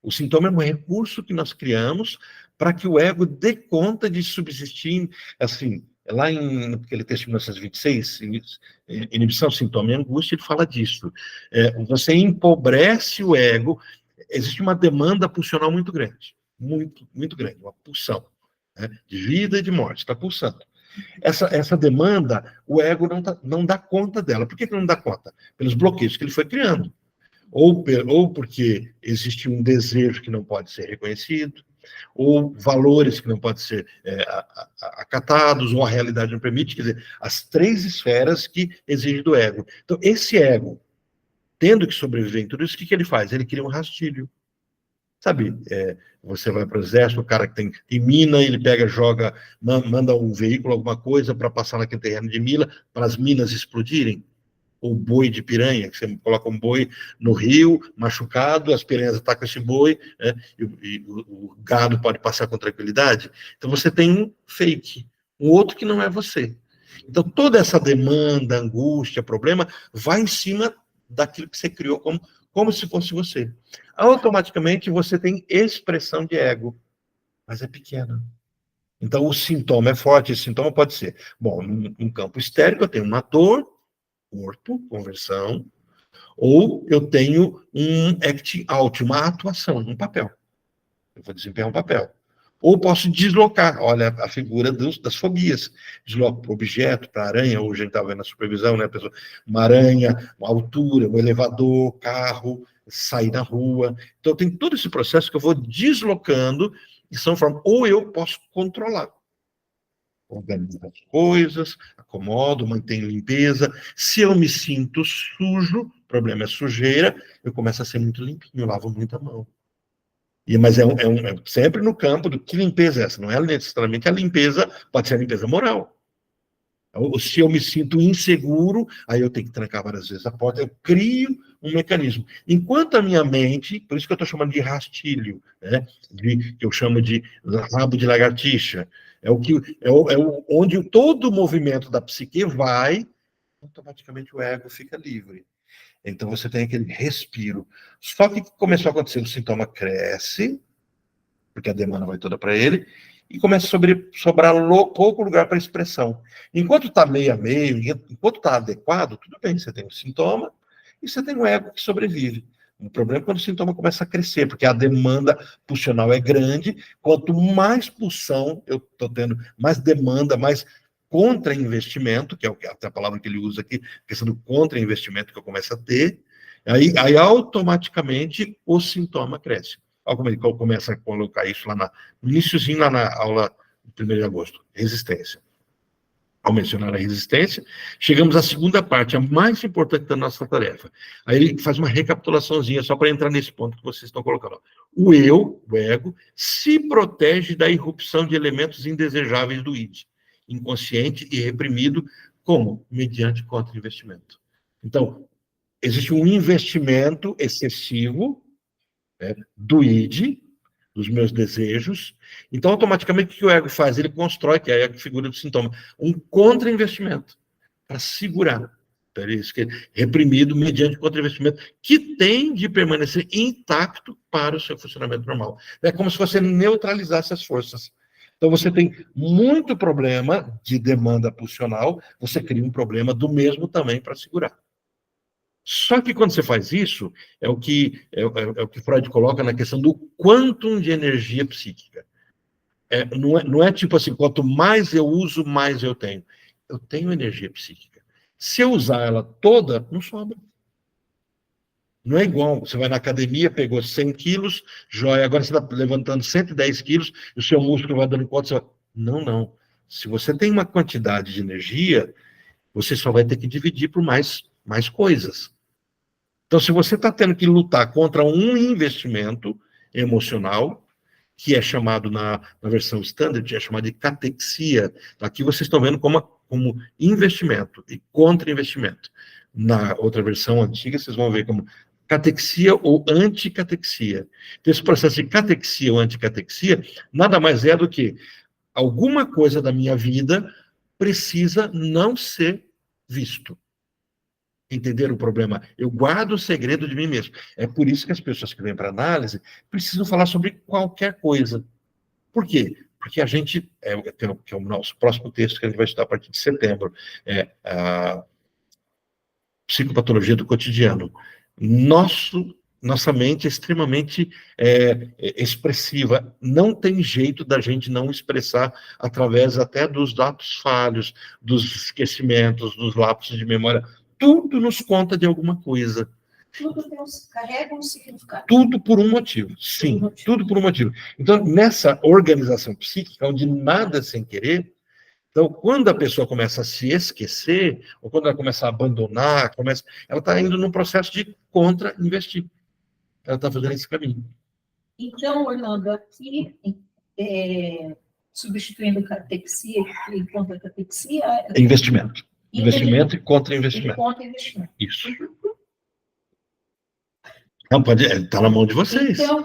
O sintoma é um recurso que nós criamos para que o ego dê conta de subsistir, assim, lá em aquele texto de 1926, Inibição, Sintoma e Angústia, ele fala disso. Você empobrece o ego, existe uma demanda pulsional muito grande, muito grande, uma pulsão, né, de vida e de morte, está pulsando. Essa demanda, o ego não dá conta dela. Por que não dá conta? Pelos bloqueios que ele foi criando. Ou porque existe um desejo que não pode ser reconhecido, ou valores que não podem ser acatados, ou a realidade não permite, quer dizer, as 3 esferas que exige do ego. Então, esse ego, tendo que sobreviver em tudo isso, o que ele faz? Ele cria um rastilho. Sabe, você vai para o exército, o cara que tem mina, ele pega, joga, manda um veículo, alguma coisa, para passar naquele terreno de mina, para as minas explodirem. Ou boi de piranha, que você coloca um boi no rio, machucado, as piranhas atacam esse boi, né, e o gado pode passar com tranquilidade. Então você tem um fake, um outro que não é você. Então toda essa demanda, angústia, problema, vai em cima daquilo que você criou como se fosse você. Automaticamente você tem expressão de ego, mas é pequena. Então o sintoma é forte, esse sintoma pode ser, bom, num campo histérico eu tenho uma dor, corpo, conversão, ou eu tenho um act out, uma atuação, um papel. Eu vou desempenhar um papel. Ou posso deslocar, olha a figura das fobias. Desloco para o objeto, para a aranha, hoje a gente estava vendo na supervisão, né, pessoa, uma aranha, uma altura, um elevador, carro, sair na rua. Então tem todo esse processo que eu vou deslocando, e são formas, ou eu posso controlar. Organizo as coisas, acomodo, mantenho limpeza. Se eu me sinto sujo, o problema é sujeira, eu começo a ser muito limpinho, eu lavo muito a mão. Mas é sempre no campo do que limpeza é essa, não é necessariamente a limpeza, pode ser a limpeza moral. Ou se eu me sinto inseguro, aí eu tenho que trancar várias vezes a porta, eu crio um mecanismo. Enquanto a minha mente, por isso que eu estou chamando de rastilho, né, que eu chamo de rabo de lagartixa, onde todo o movimento da psique vai, automaticamente o ego fica livre. Então você tem aquele respiro. Só que começou a acontecer, o sintoma cresce, porque a demanda vai toda para ele, e começa a sobrar pouco lugar para expressão. Enquanto está meio a meio, enquanto está adequado, tudo bem, você tem um sintoma e você tem um ego que sobrevive. O problema é quando o sintoma começa a crescer, porque a demanda pulsional é grande, quanto mais pulsão eu estou tendo, mais demanda, mais contra-investimento, que é a palavra que ele usa aqui, a questão do contra-investimento que eu começo a ter, Aí automaticamente o sintoma cresce. Olha como ele começa a colocar isso lá no iniciozinho, lá na aula de 1º de agosto. Resistência. Ao mencionar a resistência, chegamos à segunda parte, a mais importante da nossa tarefa. Aí ele faz uma recapitulaçãozinha, só para entrar nesse ponto que vocês estão colocando. O eu, o ego, se protege da irrupção de elementos indesejáveis do id, inconsciente e reprimido, como? Mediante contra-investimento. Então, existe um investimento excessivo, né, do id, dos meus desejos. Então, automaticamente, o que o ego faz? Ele constrói, que é a figura do sintoma, um contra-investimento para segurar. Por isso que é reprimido mediante contra-investimento, que tem de permanecer intacto para o seu funcionamento normal. É como se você neutralizasse as forças. Então, você tem muito problema de demanda pulsional, você cria um problema do mesmo tamanho para segurar. Só que quando você faz isso, é o que Freud coloca na questão do quantum de energia psíquica. Não é tipo assim, quanto mais eu uso, mais eu tenho. Eu tenho energia psíquica. Se eu usar ela toda, não sobra. Não é igual, você vai na academia, pegou 100 quilos, joia, agora você está levantando 110 quilos, e o seu músculo vai dando conta. Não. Se você tem uma quantidade de energia, você só vai ter que dividir por mais coisas. Então, se você está tendo que lutar contra um investimento emocional, que é chamado na versão standard, é chamado de catexia, aqui vocês estão vendo como investimento e contra-investimento. Na outra versão antiga, vocês vão ver como catexia ou anticatexia. Então, esse processo de catexia ou anticatexia nada mais é do que alguma coisa da minha vida precisa não ser visto. Entender o problema? Eu guardo o segredo de mim mesmo. É por isso que as pessoas que vêm para análise precisam falar sobre qualquer coisa. Por quê? Porque a gente, que é o nosso próximo texto que a gente vai estudar a partir de setembro, é a psicopatologia do cotidiano. Nossa mente é extremamente expressiva. Não tem jeito da gente não expressar através até dos atos falhos, dos esquecimentos, dos lapsos de memória. Tudo nos conta de alguma coisa. Tudo carrega um significado. Tudo por um motivo. Sim, tudo por um motivo. Então, nessa organização psíquica, onde nada é sem querer, então, quando a pessoa começa a se esquecer, ou quando ela começa a abandonar, ela está indo num processo de contra-investir. Ela está fazendo esse caminho. Então, Orlando, aqui, substituindo catexia e contra-catexia... Investimento. Investimento e contra-investimento. Contra-investimento. Isso. Não, pode, está na mão de vocês. Então,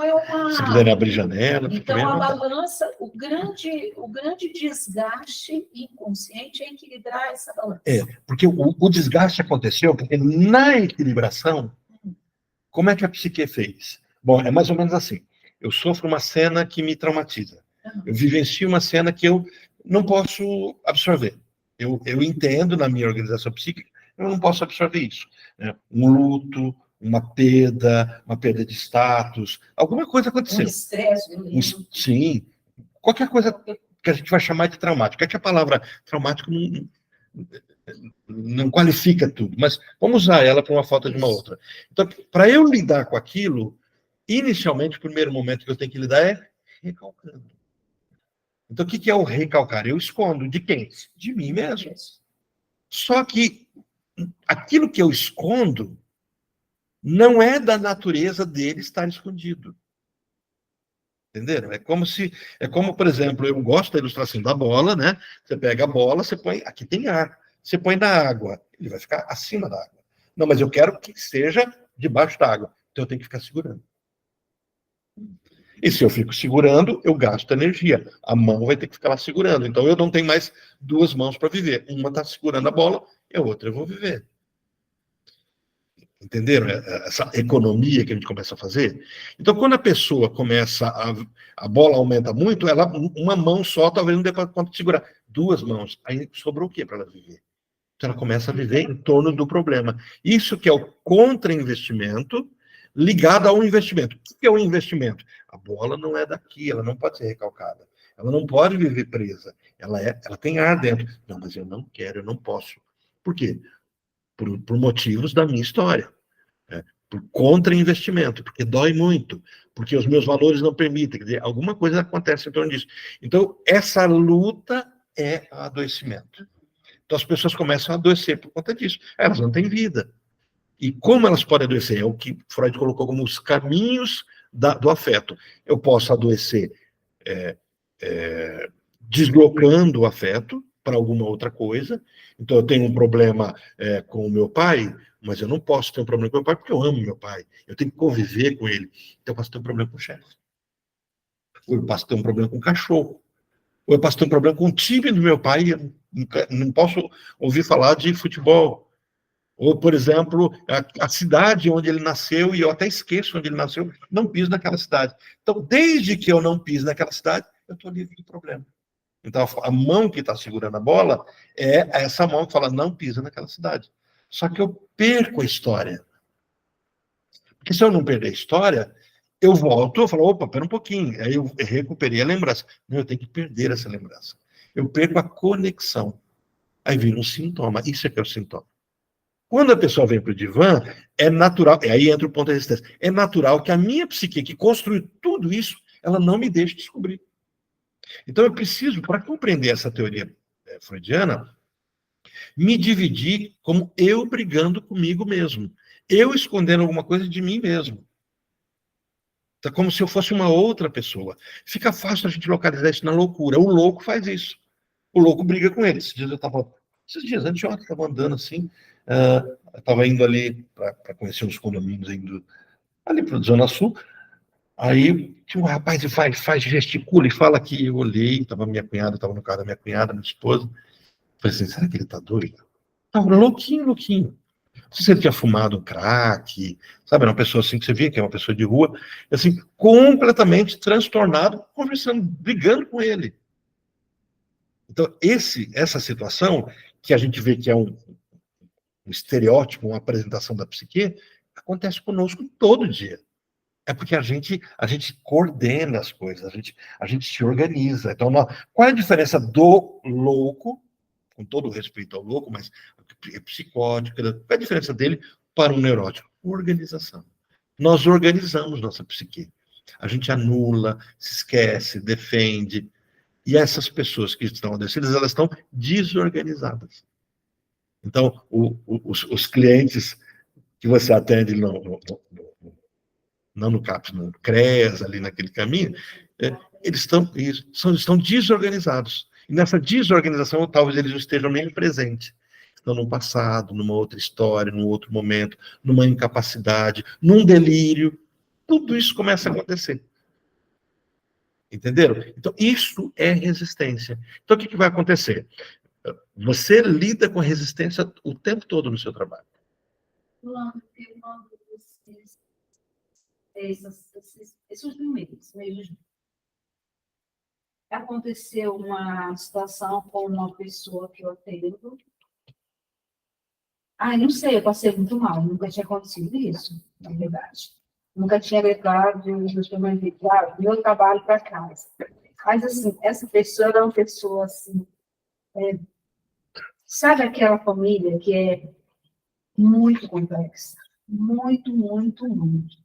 se quiserem abrir janela... Então, a balança, o grande desgaste inconsciente é equilibrar essa balança. Porque o desgaste aconteceu, porque na equilibração, como é que a psique fez? Bom, é mais ou menos assim. Eu sofro uma cena que me traumatiza. Eu vivencio uma cena que eu não posso absorver. Eu entendo na minha organização psíquica, eu não posso absorver isso. Né? Um luto, uma perda de status, alguma coisa aconteceu. Um estresse. Sim, qualquer coisa que a gente vai chamar de traumático. É que a palavra traumático não qualifica tudo, mas vamos usar ela para uma falta de uma outra. Então, para eu lidar com aquilo, inicialmente, o primeiro momento que eu tenho que lidar é recalcando. Então, o que é o recalcar? Eu escondo. De quem? De mim mesmo. Só que aquilo que eu escondo não é da natureza dele estar escondido. Entenderam? É como, por exemplo, eu gosto da ilustração da bola, né? Você pega a bola, você põe, aqui tem ar. Você põe na água, ele vai ficar acima da água. Não, mas eu quero que seja debaixo da água. Então eu tenho que ficar segurando. E se eu fico segurando, eu gasto energia. A mão vai ter que ficar lá segurando. Então eu não tenho mais duas mãos para viver. Uma está segurando a bola e a outra eu vou viver. Entenderam essa economia que a gente começa a fazer? Então, quando a pessoa começa, a bola aumenta muito, uma mão só talvez não dê para segurar. Duas mãos, aí sobrou o quê para ela viver? Então, ela começa a viver em torno do problema. Isso que é o contra-investimento ligado ao investimento. O que é o investimento? A bola não é daqui, ela não pode ser recalcada. Ela não pode viver presa. Ela tem ar dentro. Não, mas eu não quero, eu não posso. Por quê? Por motivos da minha história. por contra-investimento, porque dói muito, porque os meus valores não permitem, quer dizer, alguma coisa acontece em torno disso. Então, essa luta é adoecimento. Então, as pessoas começam a adoecer por conta disso. Elas não têm vida. E como elas podem adoecer? É o que Freud colocou como os caminhos do afeto. Eu posso adoecer deslocando o afeto para alguma outra coisa. Então, eu tenho um problema com o meu pai, mas eu não posso ter um problema com o meu pai porque eu amo meu pai. Eu tenho que conviver com ele. Então, eu posso ter um problema com o chefe. Ou eu posso ter um problema com o cachorro. Ou eu posso ter um problema com o time do meu pai e eu não posso ouvir falar de futebol. Ou, por exemplo, a cidade onde ele nasceu, e eu até esqueço onde ele nasceu, não piso naquela cidade. Então, desde que eu não piso naquela cidade, eu estou livre do problema. Então, a mão que está segurando a bola é essa mão que fala, não pisa naquela cidade. Só que eu perco a história. Porque se eu não perder a história, eu volto, eu falo, opa, pera um pouquinho. Aí eu recuperei a lembrança. Não, eu tenho que perder essa lembrança. Eu perco a conexão. Aí vira um sintoma. Isso é que é o sintoma. Quando a pessoa vem para o divã, é natural, e aí entra o ponto da resistência, é natural que a minha psique, que construiu tudo isso, ela não me deixe descobrir. Então eu preciso, para compreender essa teoria freudiana, me dividir como eu brigando comigo mesmo. Eu escondendo alguma coisa de mim mesmo. Então, como se eu fosse uma outra pessoa. Fica fácil a gente localizar isso na loucura. O louco faz isso. O louco briga com ele. Esses dias, anteontem, eu estava andando assim, estava indo ali para conhecer uns condomínios ali para a Zona Sul. Aí tinha um rapaz que faz gesticula e fala que eu olhei, estava minha cunhada, estava no carro da minha cunhada, minha esposa. Falei assim, será que ele está doido? Estava louquinho. Não sei se ele tinha fumado um crack, sabe? Era uma pessoa assim que você via, que é uma pessoa de rua, assim, completamente transtornado, conversando, brigando com ele. Então, essa situação, que a gente vê que é um estereótipo, uma apresentação da psique, acontece conosco todo dia. É porque a gente coordena as coisas, a gente se organiza. Então, qual é a diferença do louco, com todo o respeito ao louco, mas é psicótico, qual é a diferença dele para um neurótico? Organização. Nós organizamos nossa psique. A gente anula, se esquece, defende. E essas pessoas que estão adoecidas, elas estão desorganizadas. Então, os clientes que você atende não no CAPS, no CREAS, ali naquele caminho, eles estão desorganizados. E nessa desorganização, talvez eles não estejam nem presentes. Estão no passado, numa outra história, num outro momento, numa incapacidade, num delírio. Tudo isso começa a acontecer. Entenderam? Então, isso é resistência. Então, o que vai acontecer? Você lida com resistência o tempo todo no seu trabalho. Esses meses, aconteceu uma situação com uma pessoa que eu atendo. Não sei, eu passei muito mal, nunca tinha acontecido isso, na verdade. Nunca tinha levado meu trabalho para casa. Mas, assim, essa pessoa era uma pessoa, assim, sabe aquela família que é muito complexa? Muito, muito, muito.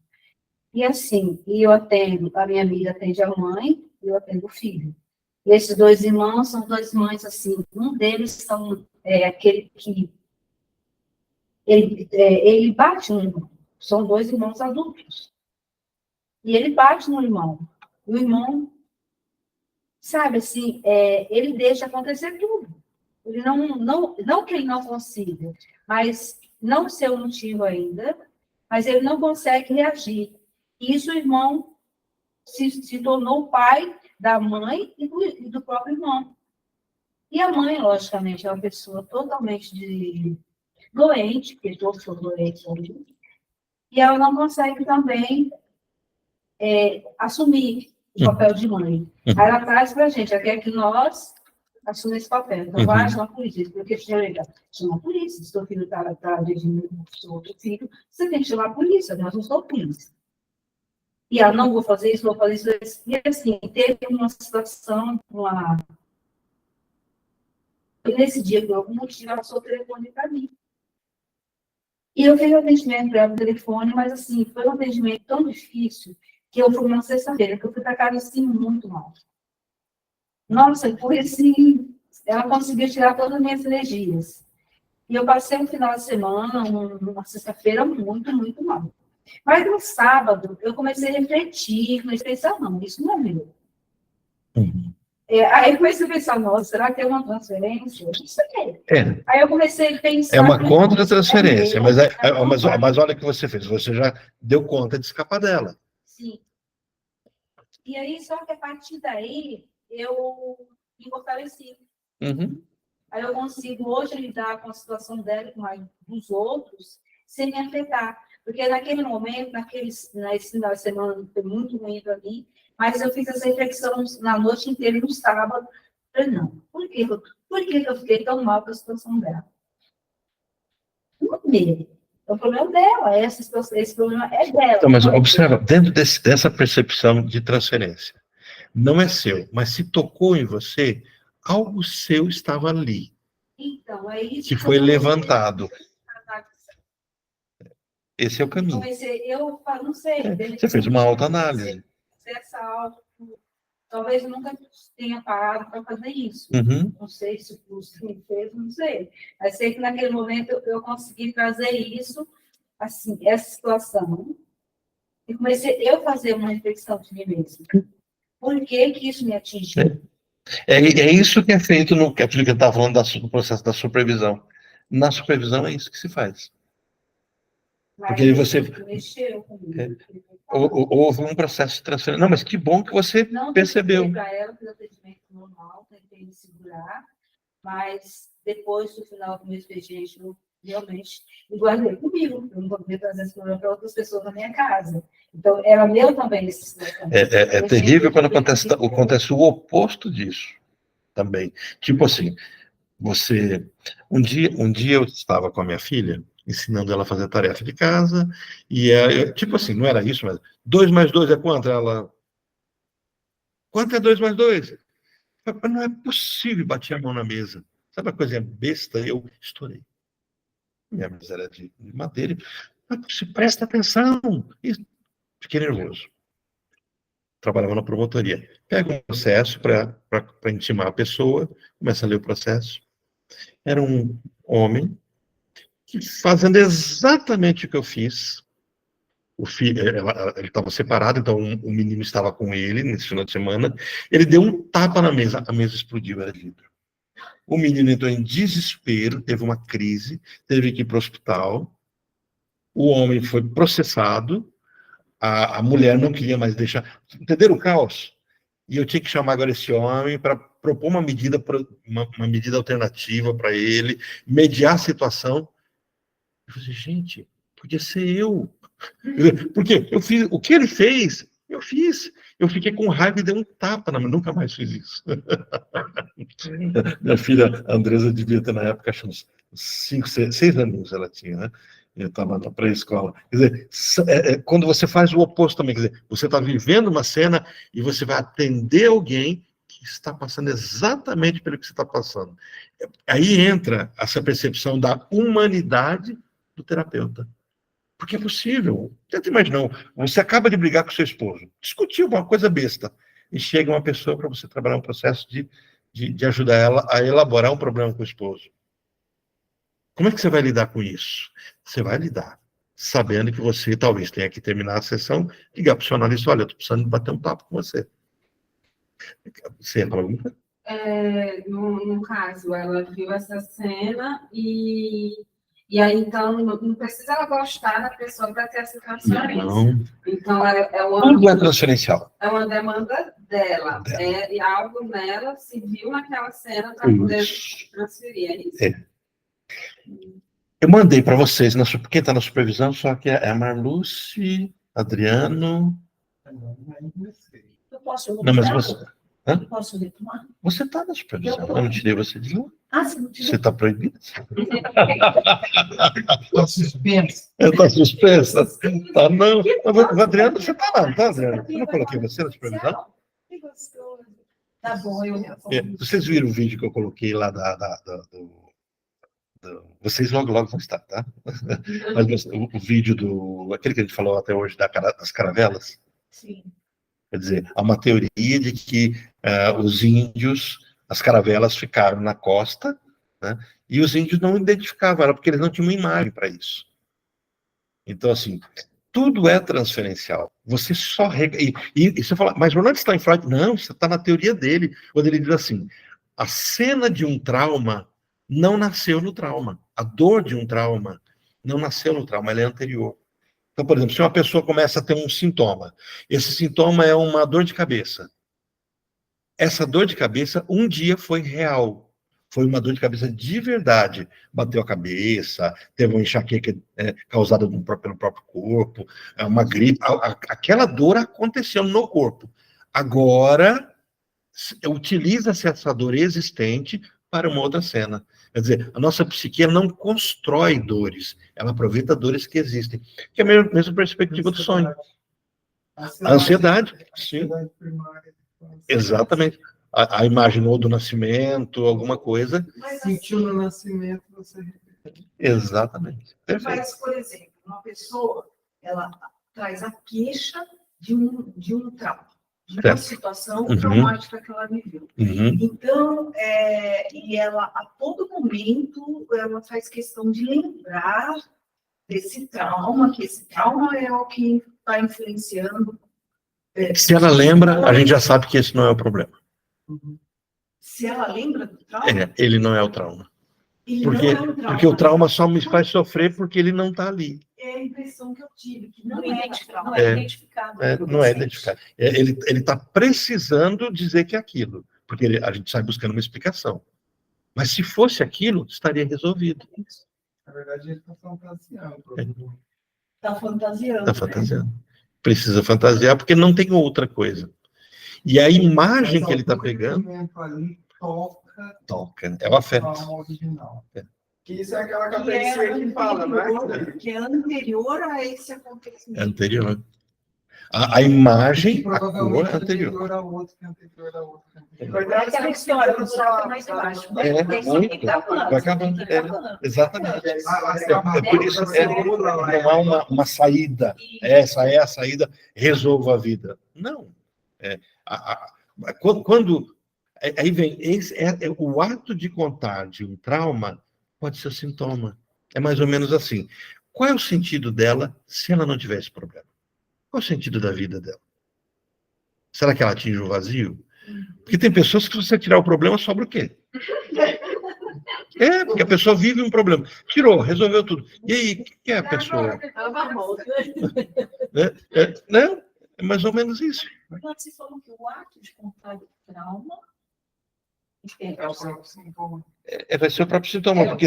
E, assim, eu atendo, a minha amiga atende a mãe e eu atendo o filho. E esses dois irmãos são duas mães, assim, um deles aquele que ele bate no irmão. São dois irmãos adultos. E ele bate no irmão. O irmão, sabe, assim, ele deixa acontecer tudo. Ele não que ele não consiga, mas não sei o motivo ainda, mas ele não consegue reagir. E isso o irmão se tornou o pai da mãe e do próprio irmão. E a mãe, logicamente, é uma pessoa totalmente doente, porque todos são doentes ali, e ela não consegue também assumir o papel de mãe. Aí ela traz para a gente, ela quer que nós assumimos esse papel. Então, vai chamar a polícia, porque chama a polícia. Se seu filho está dirigindo o seu outro filho, você tem que chamar a polícia, nós não somos polícia. E ela, não vou fazer isso, vou fazer isso. E assim, teve uma situação, e nesse dia, por algum motivo, ela passou o telefone para mim. E eu fiz o atendimento para ela no telefone, mas assim, foi um atendimento tão difícil que eu fui uma sexta-feira, que eu fui para casa assim muito mal. Nossa, foi assim, ela conseguiu tirar todas as minhas energias. E eu passei um final de semana, uma sexta-feira, muito mal. Mas no sábado, eu comecei a refletir, pensar, não, isso não é meu. Uhum. Aí eu comecei a pensar, nossa, será que tem uma transferência? Não sei. É, Aí eu comecei a pensar... é uma contra-transferência, meu, mas olha o que você fez, você já deu conta de escapar dela. Sim. E aí, só que a partir daí, eu me fortaleci. Uhum. Aí eu consigo hoje lidar com a situação dela e com a dos outros sem me afetar. Porque naquele momento, nesse final de semana, foi muito ruim para mim, mas eu fiz essa reflexão na noite inteira, no sábado. Falei, não, por que eu fiquei tão mal com a situação dela? Não é meu. É o problema dela, esse problema é dela. Então, mas observa, dentro dessa percepção de transferência, não é seu, mas se tocou em você, algo seu estava ali, Então, é isso que foi levantado. comecei. Esse é o caminho. Eu não sei. Você fez uma autoanálise. Talvez eu nunca tenha parado para fazer isso. Uhum. Não sei se o curso me fez, não sei. Mas sei que naquele momento eu consegui trazer isso, assim, essa situação, e comecei eu fazer uma reflexão de mim mesma. Por que isso me atingiu? É isso que é feito no que eu estava falando do processo da supervisão. Na supervisão é isso que se faz. Porque aí você mexeu comigo. houve um processo de transferência. Não, mas que bom que você percebeu. Para ela, fiz atendimento normal, tentei me segurar, mas depois do final do meu expediente, eu realmente me guardei comigo. Eu não podia trazer esse problema para outras pessoas na minha casa. Então, era meu também esse situação. É terrível quando acontece o oposto disso também. Tipo assim, você... Um dia eu estava com a minha filha, ensinando ela a fazer tarefa de casa, e tipo assim, não era isso, mas 2 mais 2 é quanto? Ela... Quanto é 2 mais 2? Não é possível, bati a mão na mesa. Sabe a coisa besta? Eu estourei. Minha mesa era de madeira. Se presta atenção. E fiquei nervoso. Trabalhava na promotoria. Pega um processo para intimar a pessoa, começa a ler o processo. Era um homem que, fazendo exatamente o que eu fiz, ele estava separado, então o menino estava com ele nesse final de semana, ele deu um tapa na mesa, a mesa explodiu, era vidro. O menino entrou em desespero, teve uma crise, teve que ir para o hospital, o homem foi processado, a mulher não queria mais deixar... Entenderam o caos? E eu tinha que chamar agora esse homem para propor uma medida alternativa para ele, mediar a situação. Eu falei, gente, podia ser eu. Porque eu fiz o que ele fez, eu fiz. Eu fiquei com raiva e dei um tapa, nunca mais fiz isso. Minha filha Andresa devia ter na época, acho uns 5, 6 anos ela tinha, né? Eu estava na pré-escola. Quer dizer, quando você faz o oposto também, quer dizer, você está vivendo uma cena e você vai atender alguém que está passando exatamente pelo que você está passando. Aí entra essa percepção da humanidade do terapeuta. Porque é possível. Tenta imaginar, você acaba de brigar com seu esposo, discutiu uma coisa besta, e chega uma pessoa para você trabalhar um processo de ajudar ela a elaborar um problema com o esposo. Como é que você vai lidar com isso? Você vai lidar sabendo que você talvez tenha que terminar a sessão, ligar para o seu analista, olha, eu estou precisando bater um papo com você. Você ia falar alguma coisa? No caso, ela viu essa cena e aí, então, não precisa ela gostar da pessoa para ter essa transferência. Não. Então, Tudo é transferencial. É uma demanda dela. É algo nela se viu naquela cena para poder transferir. É isso. É. Eu mandei para vocês, quem está na supervisão, só que é a Marluce, Adriano... Eu posso não, mas você... Hã? Eu posso retomar? Você está na supervisão. Eu não tirei você de lá. Você não tirou? Você está proibido? Está suspenso. Está suspensa? Tá, não. Mas, Adriano, você está lá, não está, Adriano? Eu não coloquei você na supervisão? Que gostoso. Tá bom, eu respondo. Vocês viram o vídeo que eu coloquei lá Vocês logo vão estar, tá? Mas o vídeo aquele que a gente falou até hoje das caravelas, Sim. quer dizer, há uma teoria de que os índios, as caravelas ficaram na costa, né, e os índios não identificavam ela, porque eles não tinham uma imagem para isso. Então, assim, tudo é transferencial. Você só... E você fala, mas Ronald está em Freud? Não, você está na teoria dele, quando ele diz assim, a cena de um trauma não nasceu no trauma. A dor de um trauma não nasceu no trauma, ela é anterior. Então, por exemplo, se uma pessoa começa a ter um sintoma, esse sintoma é uma dor de cabeça. Essa dor de cabeça, um dia foi real. Foi uma dor de cabeça de verdade. Bateu a cabeça, teve uma enxaqueca causada pelo próprio corpo, uma gripe. Aquela dor aconteceu no corpo. Agora, utiliza-se essa dor existente para uma outra cena. Quer dizer, a nossa psique não constrói dores, ela aproveita dores que existem. Que é a mesma perspectiva do sonho. A ansiedade, sim. Exatamente. A imaginou do nascimento, alguma coisa. Mas, Sentiu no nascimento, você... Exatamente. Perfeito. Mas, por exemplo, uma pessoa, ela traz a queixa de um trauma, de uma Certo. situação Uhum. traumática que ela viveu. Uhum. Então, e ela, a todo momento, ela faz questão de lembrar desse trauma, que esse trauma é o que está influenciando. Se ela lembra, a gente já sabe que esse não é o problema. Se ela lembra do trauma, Ele não é o trauma. ele Porque, não é um trauma. porque o trauma só me faz sofrer porque ele não está ali. É a impressão que eu tive, que não Não é identificado. trauma. Não é identificado. Não é identificado. Ele está precisando dizer que é aquilo, porque a gente sai buscando uma explicação. Mas se fosse aquilo, estaria resolvido. Na verdade, ele está fantasiando. Está fantasiando. Está fantasiando. Precisa fantasiar porque não tem outra coisa. E a imagem que ele está pegando Ali toca. É o afeto. original. É. Que isso é aquela cabeça que fala, né? Que é anterior a esse acontecimento. É anterior. A imagem, Que a cor provavelmente é anterior. a outro, que é anterior a outro. É aquela história, o buraco é mais embaixo. Muito. Vai acabando. Exatamente. É por isso não há uma saída. Essa é a saída, resolva a vida. Não. Quando aí vem o ato de contar de um trauma pode ser sintoma. É mais ou menos assim. Qual é o sentido dela se ela não tivesse problema? Qual é o sentido da vida dela? Será que ela atinge o vazio? Porque tem pessoas que, se você tirar o problema, sobra o quê? Porque a pessoa vive um problema. Tirou, resolveu tudo. E aí, o que é a pessoa? Não, é mais ou menos isso. Você falou que o ato de contar do trauma É o próprio sintoma. Vai ser o próprio sintoma.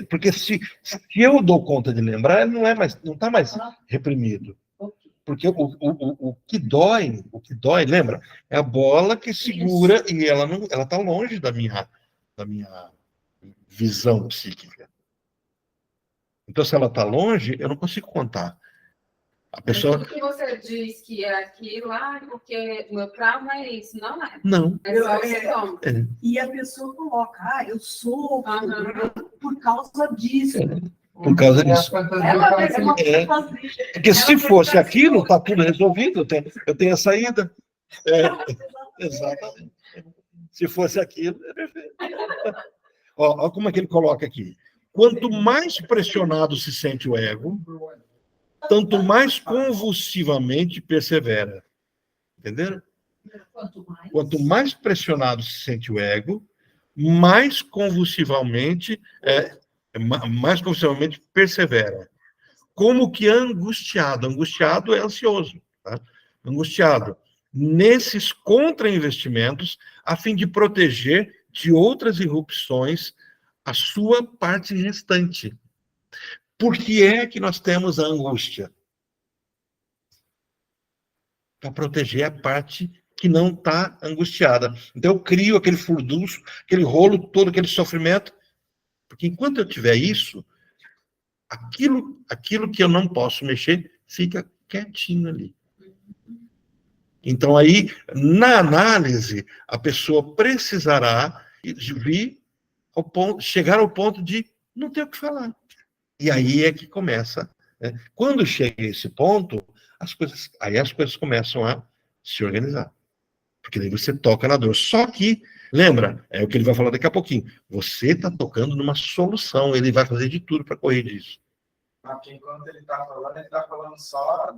Porque se eu dou conta de lembrar, ele não está mais reprimido. Porque o que dói, lembra? É a bola que segura e ela está longe da minha visão psíquica. Então, se ela está longe, eu não consigo contar. A pessoa... Mas o que você diz que é aquilo lá, porque o meu trauma é isso, não é? Não. É só o sintoma. E a pessoa coloca, eu sou por causa disso. Por causa disso. Ela mesma Porque se fosse aquilo, está tudo resolvido. Eu tenho a saída. Exatamente. Se fosse aquilo, é perfeito. Olha como é que ele coloca aqui. Quanto mais pressionado se sente o ego, tanto mais convulsivamente persevera. Entenderam? Quanto mais pressionado se sente o ego, mais convulsivamente persevera. Como que angustiado. Angustiado é ansioso. Tá? Angustiado. Nesses contra-investimentos, a fim de proteger de outras irrupções a sua parte restante. Por que é que nós temos a angústia? Para proteger a parte que não está angustiada. Então, eu crio aquele furdunço, aquele rolo todo, aquele sofrimento. Porque enquanto eu tiver isso, aquilo que eu não posso mexer, fica quietinho ali. Então, aí, na análise, a pessoa precisará chegar ao ponto de não tem o que falar. E aí é que começa, né? Quando chega a esse ponto, as coisas começam a se organizar. Porque daí você toca na dor. Só que, lembra, é o que ele vai falar daqui a pouquinho, você está tocando numa solução, ele vai fazer de tudo para corrigir isso. Porque enquanto ele está falando só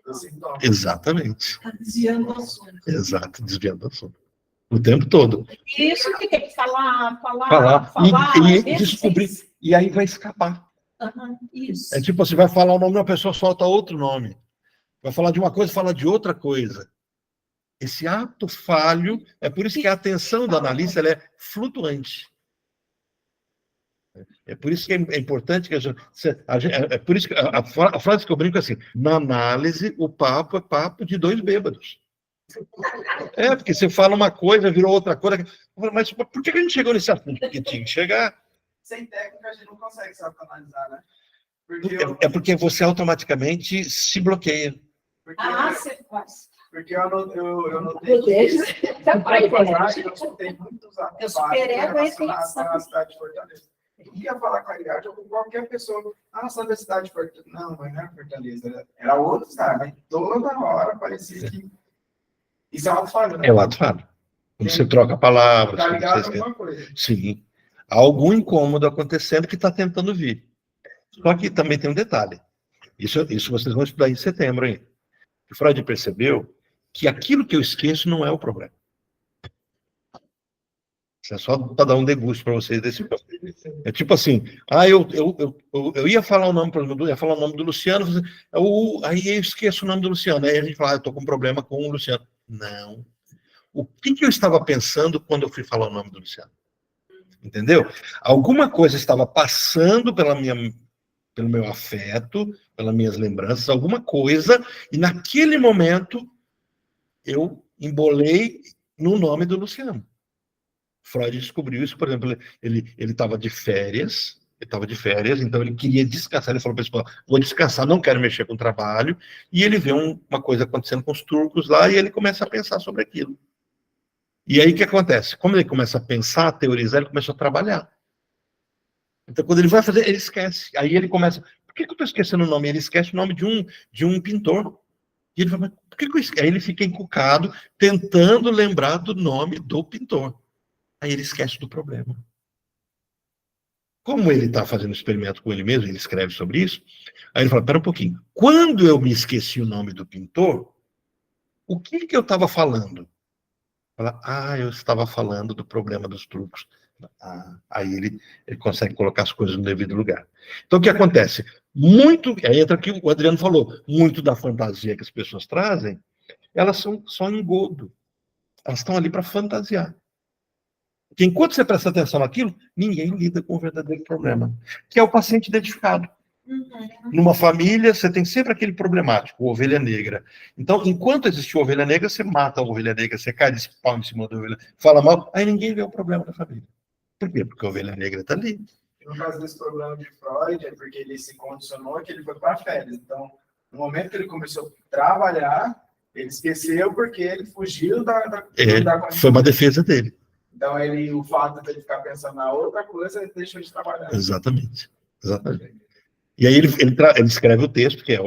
dos sintomas. Exatamente. Está desviando o assunto. Exato, desviando do assunto. O tempo todo. Isso que tem que falar. E descobrir. E aí vai escapar. Isso. É tipo, você vai falar o nome de uma pessoa, solta outro nome. Vai falar de uma coisa, fala de outra coisa. Esse ato falho, é por isso que a atenção do analista ela é flutuante. É por isso que é importante que é por isso que a frase que eu brinco é assim: na análise, o papo é papo de dois bêbados. É, porque você fala uma coisa, virou outra coisa. Mas por que a gente chegou nesse assunto? Porque tinha que chegar. Sem técnica, a gente não consegue se autoanalisar, né? Porque você automaticamente se bloqueia. Você faz. Porque eu notei que eu escutei muitos atos relacionados à cidade de Fortaleza. Eu ia falar com a Ariadne ou com qualquer pessoa, só da cidade de Fortaleza. Não, mas não é Fortaleza, era outro estado, mas toda hora parecia que... Isso é um ato falho, né? É o ato falho. Quando você troca palavras. Tá ligado a alguma coisa. Sim. Há algum incômodo acontecendo que está tentando vir. Só que também tem um detalhe. Isso vocês vão estudar em setembro, hein? O Freud percebeu que aquilo que eu esqueço não é o problema. Isso é só para dar um degusto para vocês desse ponto. É tipo assim, eu ia falar o nome, por exemplo, ia falar o nome do Luciano, aí eu esqueço o nome do Luciano. Aí a gente fala, eu estou com um problema com o Luciano. Não. O que eu estava pensando quando eu fui falar o nome do Luciano? Entendeu? Alguma coisa estava passando pelo meu afeto, pelas minhas lembranças, alguma coisa, e naquele momento eu embolei no nome do Luciano. Freud descobriu isso, por exemplo, ele estava de férias, então ele queria descansar, ele falou para a esposa, vou descansar, não quero mexer com o trabalho, e ele vê uma coisa acontecendo com os turcos lá, e ele começa a pensar sobre aquilo. E aí o que acontece? Como ele começa a pensar, a teorizar, ele começa a trabalhar. Então, quando ele vai fazer, ele esquece. Aí ele começa, por que eu estou esquecendo o nome? Ele esquece o nome de um pintor. E ele fala, mas por que eu esqueci? Aí ele fica encucado, tentando lembrar do nome do pintor. Aí ele esquece do problema. Como ele está fazendo experimento com ele mesmo, ele escreve sobre isso, aí ele fala, pera um pouquinho, quando eu me esqueci o nome do pintor, o que eu estava falando? Fala, eu estava falando do problema dos trucos. Aí ele consegue colocar as coisas no devido lugar. Então, o que acontece? Aí entra aqui o Adriano falou, muito da fantasia que as pessoas trazem, elas são só engodo. Elas estão ali para fantasiar. Porque enquanto você presta atenção naquilo, ninguém lida com o verdadeiro problema, que é o paciente identificado. Numa família, você tem sempre aquele problemático, o ovelha negra. Então, enquanto existe a ovelha negra, você mata a ovelha negra, você cai de pau em cima da ovelha, fala mal, aí ninguém vê o problema da família. Por quê? Porque a ovelha negra está ali. No caso desse problema de Freud, é porque ele se condicionou que ele foi para férias. Então, no momento que ele começou a trabalhar, ele esqueceu porque ele fugiu da foi uma defesa dele. Então, o fato de ele ficar pensando na outra coisa, ele deixou de trabalhar. Exatamente. E aí ele escreve o texto, que é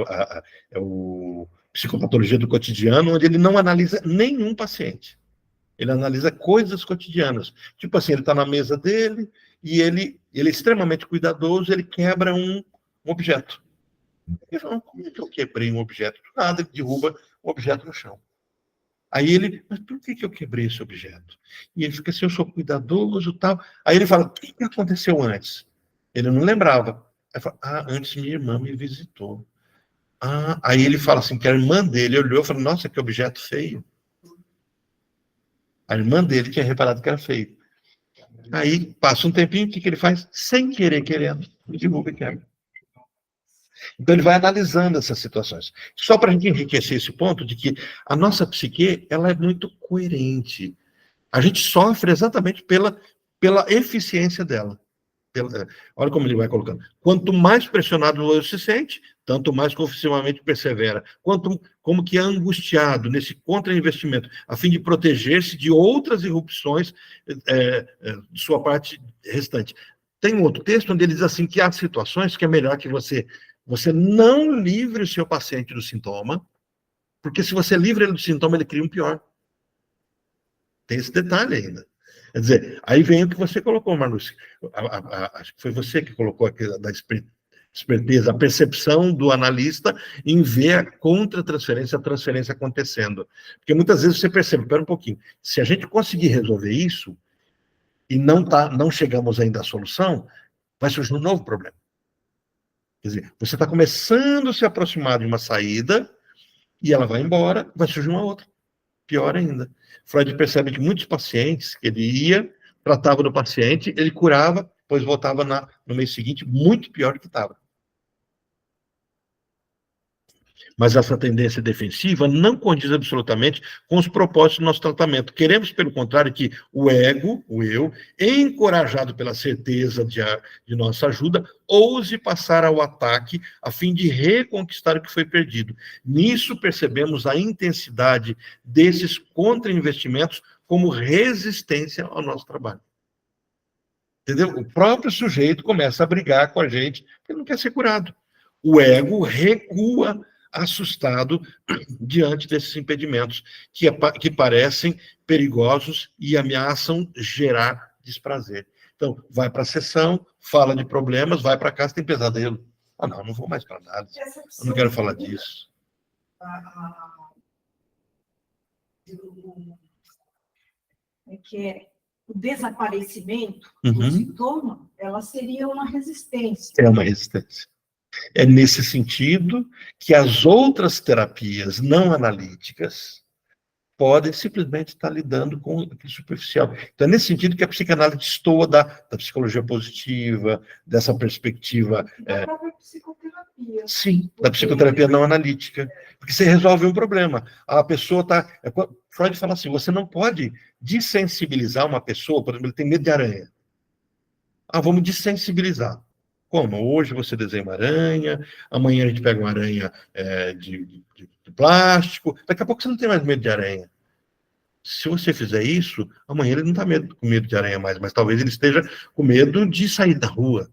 o Psicopatologia do Cotidiano, onde ele não analisa nenhum paciente. Ele analisa coisas cotidianas. Tipo assim, ele está na mesa dele e ele é extremamente cuidadoso, ele quebra um objeto. Ele fala, como é que eu quebrei um objeto? Nada, ele derruba um objeto no chão. Aí ele, mas por que eu quebrei esse objeto? E ele fica assim, eu sou cuidadoso e tal. Aí ele fala, o que aconteceu antes? Ele não lembrava. Aí fala, antes minha irmã me visitou. Aí ele fala assim, que a irmã dele olhou e falou, nossa, que objeto feio. A irmã dele tinha reparado que era feio. Aí passa um tempinho, o que ele faz? Sem querer, querendo, derruba e quebra. Então ele vai analisando essas situações. Só para a gente enriquecer esse ponto de que a nossa psique, ela é muito coerente. A gente sofre exatamente pela eficiência dela. Olha como ele vai colocando. Quanto mais pressionado o olho se sente, tanto mais confusivamente persevera. Como que é angustiado nesse contra-investimento, a fim de proteger-se de outras irrupções de sua parte restante. Tem outro texto onde ele diz assim que há situações que é melhor que você não livre o seu paciente do sintoma, porque se você livra ele do sintoma, ele cria um pior. Tem esse detalhe ainda. Quer dizer, aí vem o que você colocou, Marluce. Acho que foi você que colocou aqui da esperteza, a percepção do analista em ver a contra-transferência, a transferência acontecendo. Porque muitas vezes você percebe, espera um pouquinho, se a gente conseguir resolver isso, e não chegamos ainda à solução, vai surgir um novo problema. Quer dizer, você está começando a se aproximar de uma saída, e ela vai embora, vai surgir uma outra. Pior ainda. Freud percebe que muitos pacientes, que ele ia, tratava do paciente, ele curava, depois voltava no mês seguinte muito pior do que estava. Mas essa tendência defensiva não condiz absolutamente com os propósitos do nosso tratamento. Queremos, pelo contrário, que o ego, o eu, encorajado pela certeza de nossa ajuda, ouse passar ao ataque a fim de reconquistar o que foi perdido. Nisso percebemos a intensidade desses contra-investimentos como resistência ao nosso trabalho. Entendeu? O próprio sujeito começa a brigar com a gente porque não quer ser curado. O ego recua assustado diante desses impedimentos que parecem perigosos e ameaçam gerar desprazer. Então, vai para a sessão, fala de problemas, vai para casa, tem pesadelo. Ah, não vou mais para nada. Eu não quero falar disso. O desaparecimento do sintoma, ela seria uma resistência. É uma resistência. É nesse sentido que as outras terapias não analíticas podem simplesmente estar lidando com o superficial. Então, é nesse sentido que a psicanálise destoa da psicologia positiva, dessa perspectiva... Da própria psicoterapia. Sim, da psicoterapia não analítica. Porque você resolve um problema. A pessoa está... Freud fala assim, você não pode desensibilizar uma pessoa, por exemplo, ele tem medo de aranha. Vamos desensibilizar. Como? Hoje você desenha uma aranha, amanhã a gente pega uma aranha de plástico, daqui a pouco você não tem mais medo de aranha. Se você fizer isso, amanhã ele não está com medo de aranha mais, mas talvez ele esteja com medo de sair da rua.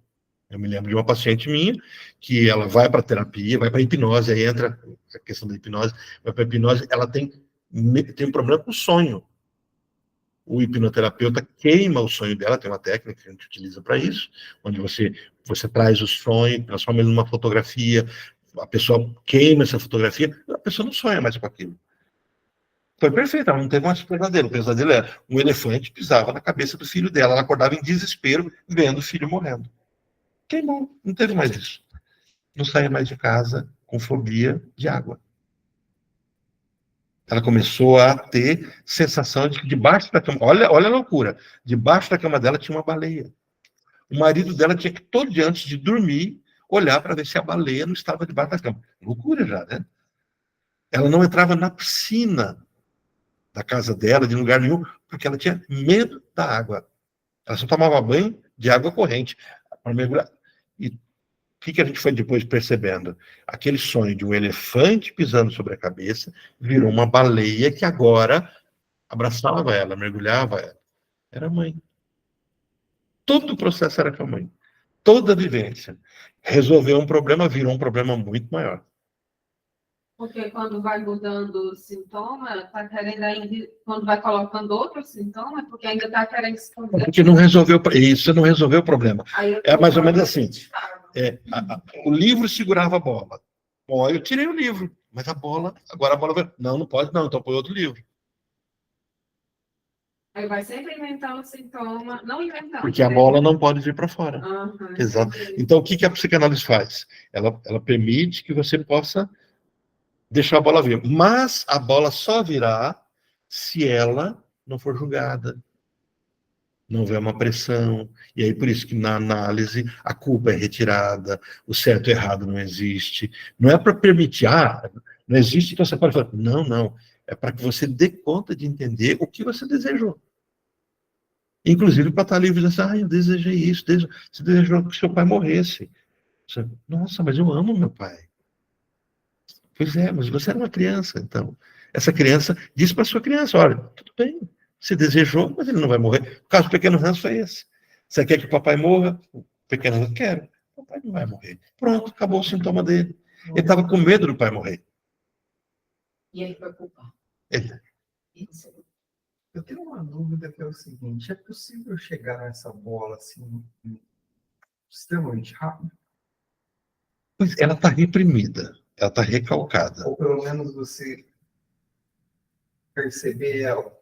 Eu me lembro de uma paciente minha, que ela vai para terapia, vai para hipnose, aí entra a questão da hipnose, vai para hipnose, ela tem um problema com o sonho. O hipnoterapeuta queima o sonho dela, tem uma técnica que a gente utiliza para isso, onde você traz o sonho, transforma ele numa fotografia, a pessoa queima essa fotografia, a pessoa não sonha mais com aquilo. Foi perfeito, ela não teve mais pesadelo. O pesadelo era um elefante pisava na cabeça do filho dela, ela acordava em desespero vendo o filho morrendo. Queimou, não teve mais isso. Não saía mais de casa com fobia de água. Ela começou a ter sensação de que debaixo da cama... Olha a loucura. Debaixo da cama dela tinha uma baleia. O marido dela tinha que, todo dia antes de dormir, olhar para ver se a baleia não estava debaixo da cama. Loucura já, né? Ela não entrava na piscina da casa dela, de lugar nenhum, porque ela tinha medo da água. Ela só tomava banho de água corrente para mergulhar. E o que a gente foi depois percebendo? Aquele sonho de um elefante pisando sobre a cabeça virou uma baleia que agora abraçava ela, mergulhava ela. Era a mãe. Todo o processo era com a mãe. Toda a vivência. Resolveu um problema, virou um problema muito maior. Porque quando vai mudando o sintoma, está querendo ainda, quando vai colocando outro sintoma, porque ainda está querendo esconder. Porque não resolveu isso, não resolveu o problema. É mais ou menos assim. O livro segurava a bola. Bom, eu tirei o livro, mas agora a bola vai... Não pode não, então põe outro livro. Aí vai sempre inventando sintoma, não inventando. Porque a bola não pode vir para fora. Exato. Então, o que a psicanálise faz? Ela permite que você possa deixar a bola vir. Mas a bola só virá se ela não for julgada. Não houver uma pressão. E aí, por isso que na análise, a culpa é retirada, o certo e errado não existe. Não é para permitir, não existe, então você pode falar, não. É para que você dê conta de entender o que você desejou. Inclusive para estar livre de dizer, eu desejei isso, você desejou que seu pai morresse. Você, nossa, mas eu amo meu pai. Pois é, mas você era uma criança, então. Essa criança disse para sua criança, olha, tudo bem, você desejou, mas ele não vai morrer. O caso do pequeno Hans foi esse. Você quer que o papai morra? O pequeno, eu quero. O papai não vai morrer. Pronto, acabou o sintoma dele. Ele estava com medo do pai morrer. E ele foi culpado. Ele- Eu tenho uma dúvida que é o seguinte: é possível chegar nessa bola assim extremamente rápido? Pois ela está reprimida, ela está recalcada. Ou pelo menos você perceber ela?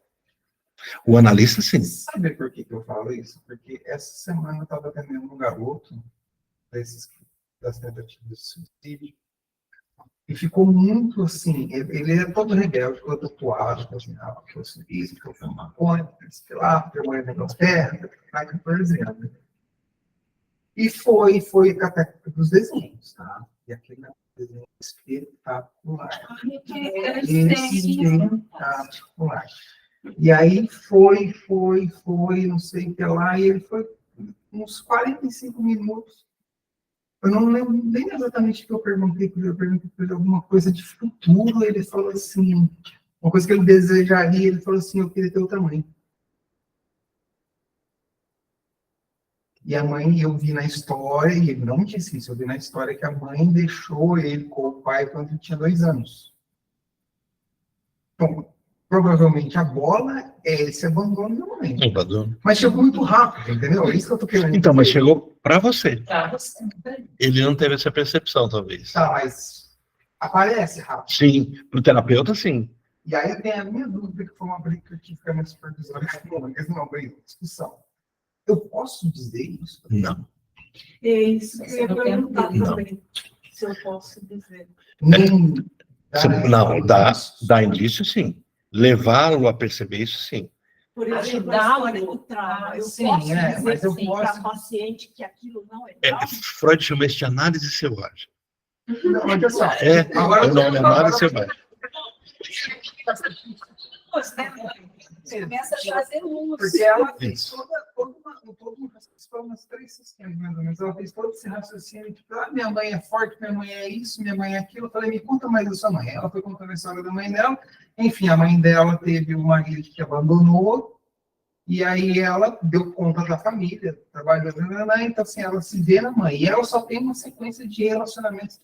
O analista, sim. Sabe por que eu falo isso? Porque essa semana eu estava atendendo um garoto das tentativas de suicídio e ficou muito assim, ele é todo rebelde, todo tatuado, assim, porque eu sou isso, porque eu fumo maconha, sei lá, porque eu moro nas terras, vai 14 anos. E foi a técnica dos desenhos, tá? E aquele desenho espetacular. Espetacular. E aí foi, não sei o que lá, e ele foi uns 45 minutos. Eu não lembro nem exatamente o que eu perguntei para ele alguma coisa de futuro. Ele falou assim, uma coisa que ele desejaria, ele falou assim, eu queria ter o tamanho. E a mãe, eu vi na história, e ele não disse isso, eu vi na história que a mãe deixou ele com o pai quando ele tinha 2 anos. Então, provavelmente a bola é esse abandono do momento. Abandono. Mas chegou muito rápido, entendeu? É isso que eu tô querendo Então, mas dizer. chegou para você. Pra você. Ele não teve essa percepção, talvez. Tá, mas aparece rápido. Sim, para o terapeuta, sim. E aí tem a minha dúvida, que foi uma briga que eu tive com a minha supervisora, mas não, briga, discussão. Eu posso dizer isso? Não. É isso que eu ia perguntar Não. também, se eu posso dizer. Nem Não, dá indício, sim. Levá-lo a perceber isso, sim. Por exemplo, Ajudá-lo. a história do trauma. Eu Sim, posso é, dizer mas eu sim posso- para paciente que aquilo não é É, trauma? Freud chama isso de análise selvagem. Não, mas olha só. É, Agora o nome é análise selvagem. Você começa a fazer uso. Porque ela fez Isso. todo um raciocínio, umas 3 sistemas, mais ou menos. Ela fez todo esse raciocínio, tipo, minha mãe é forte, minha mãe é isso, minha mãe é aquilo. Eu falei, me conta mais da sua mãe. Ela foi contando a história da mãe dela. Enfim, a mãe dela teve um marido que abandonou, e aí ela deu conta da família, trabalhando, então assim, ela se vê na mãe. E ela só tem uma sequência de relacionamentos.